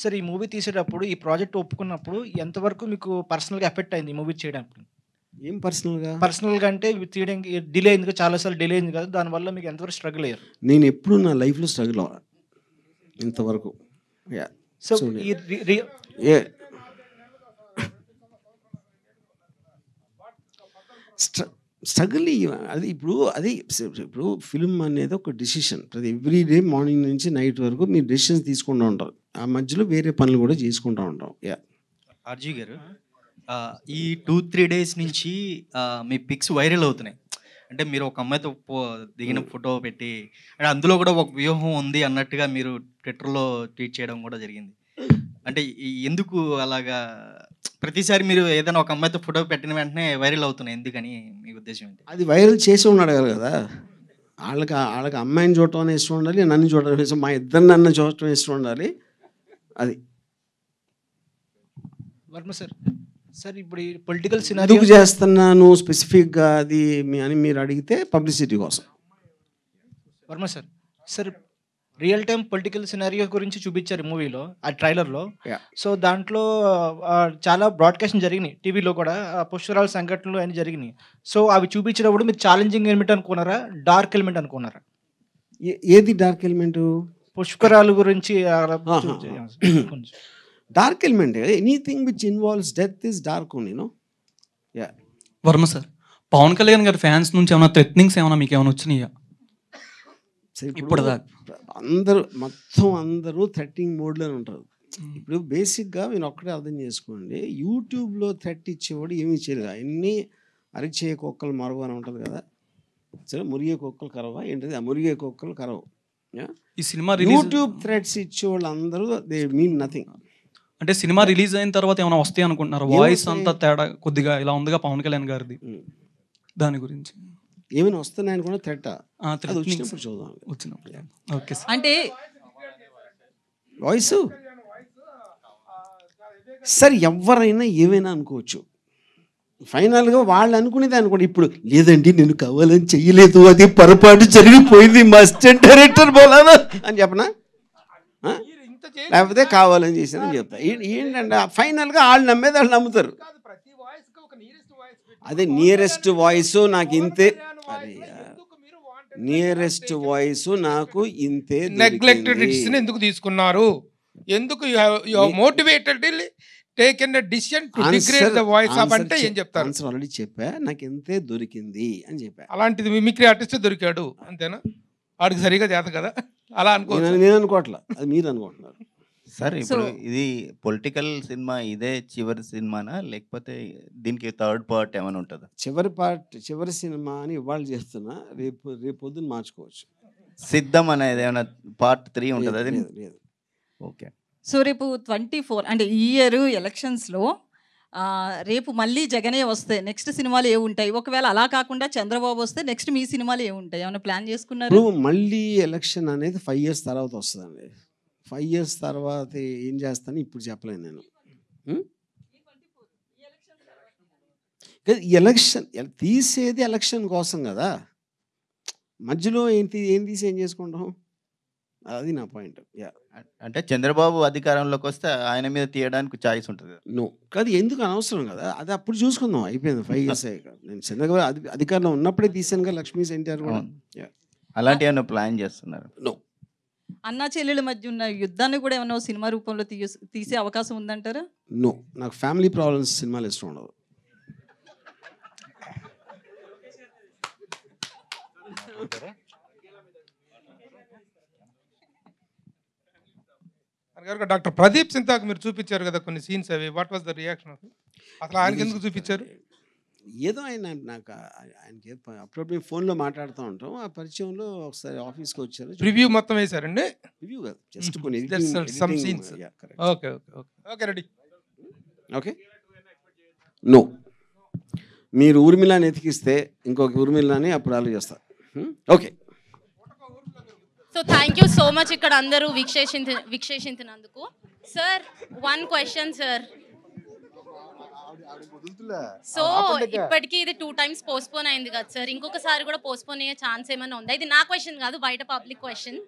సార్ ఈ మూవీ తీసేటప్పుడు ఈ ప్రాజెక్ట్ ఒప్పుకున్నప్పుడు ఎంతవరకు మీకు పర్సనల్గా ఎఫెక్ట్ అయింది ఈ మూవీ చేయడానికి? ఏం పర్సనల్గా అంటే తీయడానికి డిలే అయింది కదా, చాలాసార్లు డిలే అయింది కదా, దానివల్ల మీకు ఎంతవరకు స్ట్రగుల్ అయ్యారు? నేను ఎప్పుడు నా లైఫ్లో స్ట్రగుల్ అవ్వాలి ఇంతవరకు. సో స్ట్రగుల్ అది ఇప్పుడు ఫిల్మ్ అనేది ఒక డెసిషన్. ప్రతి ఎవ్రీ డే మార్నింగ్ నుంచి నైట్ వరకు మీరు డెసిషన్స్ తీసుకుంటూ ఉంటారు. ఆ మధ్యలో వేరే పనులు కూడా చేసుకుంటూ ఉంటాం. ఆర్జీ గారు, ఈ 2-3 డేస్ నుంచి మీ పిక్స్ వైరల్ అవుతున్నాయి. అంటే మీరు ఒక అమ్మాయితో దిగిన ఫోటో పెట్టి, అంటే అందులో కూడా ఒక వ్యూహం ఉంది అన్నట్టుగా మీరు ట్విట్టర్లో ట్వీట్ చేయడం కూడా జరిగింది. అంటే ఎందుకు అలాగా ప్రతిసారి మీరు ఏదైనా ఒక అమ్మాయితో ఫోటో పెట్టిన వెంటనే వైరల్ అవుతున్నాయి, ఎందుకని మీ ఉద్దేశం ఏంటి? అది వైరల్ చేసి ఉన్నాడు కదా. వాళ్ళకి అమ్మాయిని చూడటం ఇష్టం ఉండాలి, నన్ను చూడటం ఇష్టం, మా ఇద్దరు నన్ను చూడటం ఇష్టం ఉండాలి. అది వర్మ సార్ ఇప్పుడు ఈ పొలిటికల్ ఎందుకు చేస్తున్నాను స్పెసిఫిక్గా అది అని మీరు అడిగితే పబ్లిసిటీ కోసం. Varma sir real time political scenario గురించి చూపించారు మూవీలో, ఆ ట్రైలర్లో. సో దాంట్లో చాలా బ్రాడ్కాస్టింగ్ జరిగినాయి టీవీలో కూడా, పుష్కరాల సంఘటనలు అన్నీ జరిగినాయి. సో అవి చూపించినప్పుడు మీరు ఛాలెంజింగ్ ఎలిమెంట్ అనుకున్నారా, డార్క్ ఎలిమెంట్ అనుకున్నారా? ఏది డార్క్ ఎలిమెంట్? పుష్కరాల గురించి dark element. Anything which involves death is dark only. Varma sir, Pawan Kalyan గారి ఫ్యాన్స్ నుంచి ఏమైనా థ్రెట్నింగ్స్ ఏమైనా మీకు ఏమైనా వచ్చినాయా ఇప్పుడు దాకా? అందరూ థ్రెట్టింగ్ మోడ్లోనే ఉంటారు. ఇప్పుడు బేసిక్గా మీరు ఒక్కడే అర్థం చేసుకోండి, యూట్యూబ్లో థ్రెట్ ఇచ్చేవాడు ఏమి ఇచ్చేది అన్నీ అరిచే కుక్కలు మరవ అని ఉంటుంది కదా. సరే, మురిగే కుక్కలు కరవా ఏంటిది? ఆ మురిగే కుక్కలు కరవు. ఈ సినిమా యూట్యూబ్ థ్రెట్స్ ఇచ్చేవాళ్ళు అందరూ దే మీన్ నథింగ్. అంటే సినిమా రిలీజ్ అయిన తర్వాత ఏమైనా వస్తాయి అనుకుంటున్నారు? వాయిస్ అంతా తేడా కొద్దిగా ఇలా ఉందిగా పవన్ కళ్యాణ్ గారిది, దాని గురించి ఏమైనా వస్తున్నాయని కూడా థ్రెట్ వచ్చినప్పుడు చూద్దాం. ఓకే అంటే వాయిస్ సరే ఎవరైనా ఏమైనా అనుకోవచ్చు, ఫైనల్గా వాళ్ళు అనుకునేది అనుకోండి. ఇప్పుడు లేదండి నేను కావాలని చెయ్యలేదు, అది పొరపాటు జరిగిపోయింది, మా అసిస్టెంట్ డైరెక్టర్ బోలానా అని చెప్పనా, లేకపోతే కావాలని చేశానని చెప్తా. ఏంటంటే ఫైనల్గా వాళ్ళు నమ్మేది వాళ్ళు నమ్ముతారు. అదే నియరెస్ట్ వాయిస్ నాకు ఇంతే, నియరెస్ట్ వాయిస్ నాకు ఇంతే. నెగ్లెక్టెడ్ డిసిషన్ ఎందుకు తీసుకున్నారు? ఎందుకు you motivated taken a decision to degrade the voice of అంటే ఏం చెప్తారు? ఆన్సర్ ఆల్రెడీ చెప్పా, నాకు ఇంతే దొరికింది అని చెప్పా. అలాంటిది మిమిక్రీ ఆర్టిస్ట్ దొరికాడు అంతేనా? వాడికి సరిగా చేత కదా అలా అనుకో. నేను అనుకోవట్లా, అది మీరు అనుకుంటున్నారు. సార్ ఇప్పుడు ఇది పొలిటికల్ సినిమా, ఇదే చివరి సినిమానా లేకపోతే దీనికి థర్డ్ పార్ట్ ఏమైనా ఉంటుందా? చివరి సినిమా అని ఇవాళ చేస్తున్నా, రేపు పొద్దున్న మార్చుకోవచ్చు. సిద్ధం అనేది ఏమైనా పార్ట్ 3 ఉంటుంది? అది లేదు. ఓకే. సో రేపు 24 అంటే ఈ ఇయర్ ఎలక్షన్స్లో రేపు మళ్ళీ జగనే వస్తే నెక్స్ట్ సినిమాలు ఏ ఉంటాయి? ఒకవేళ అలా కాకుండా చంద్రబాబు వస్తే నెక్స్ట్ మీ సినిమాలు ఏ ఉంటాయి? ఏమైనా ప్లాన్ చేసుకున్నారు? మళ్ళీ ఎలక్షన్ అనేది 5 years తర్వాత వస్తుందండి. 5 years తర్వాత ఏం చేస్తాను ఇప్పుడు చెప్పలేను నేను. ఎలక్షన్ తీసేది ఎలక్షన్ కోసం కదా, మధ్యలో ఏం తీసి ఏం చేసుకుంటాం, అది నా పాయింట్. అంటే చంద్రబాబు అధికారంలోకి వస్తే ఆయన మీద తీయడానికి ఛాయిస్ ఉంటుంది. నో కాదు, ఎందుకు అనవసరం కదా, అది అప్పుడు చూసుకుందాం, అయిపోయింది 5 years. నేను చంద్రబాబు అధికారంలో ఉన్నప్పుడే తీసాను కదా లక్ష్మీ ఎన్టీఆర్ కూడా. అలాంటి ఏమైనా ప్లాన్ చేస్తున్నారు? నో. అన్నా చెల్లెల మధ్య ఉన్న యుద్ధాన్ని కూడా ఏమైనా సినిమా రూపంలో తీసే అవకాశం ఉందంటారా? నో, నాకు ఫ్యామిలీ ప్రాబ్లమ్స్ సినిమాలు ఇష్టం ఉండదు. డాక్టర్ ప్రదీప్ సింతాకు మీరు చూపించారు కదా కొన్ని సీన్స్, అవి వాట్ వాస్ ద రియాక్షన్? అసలు ఆయనకి ఎందుకు చూపించారు? ఏదో ఆయన నాకు ఆయనకి అప్పుడప్పుడు ఫోన్లో మాట్లాడుతూ ఉంటాం, ఆ పరిచయంలో ఒకసారి ఆఫీస్కి వచ్చారు. రివ్యూ మొత్తం వేశారండి? రివ్యూ కాదు, జస్ట్ కొన్ని some scenes. Okay ready. Okay. No, మీరు ఊర్మిళని ఎతికిస్తే ఇంకొక ఊర్మిళని అప్పుడు ఆలోచిస్తారు. Okay so thank you so much ఇక్కడ అందరూ వీక్షించినందుకు. Sir 1 question sir. సో ఇప్పటికీ ఇది 2 times పోస్ట్పోన్ అయింది కదా సార్, ఇంకొకసారి కూడా పోస్ట్పోన్ అయ్యే ఛాన్స్ ఏమైనా ఉందా? ఇది నా క్వశ్చన్ కాదు, బయట పబ్లిక్ క్వశ్చన్.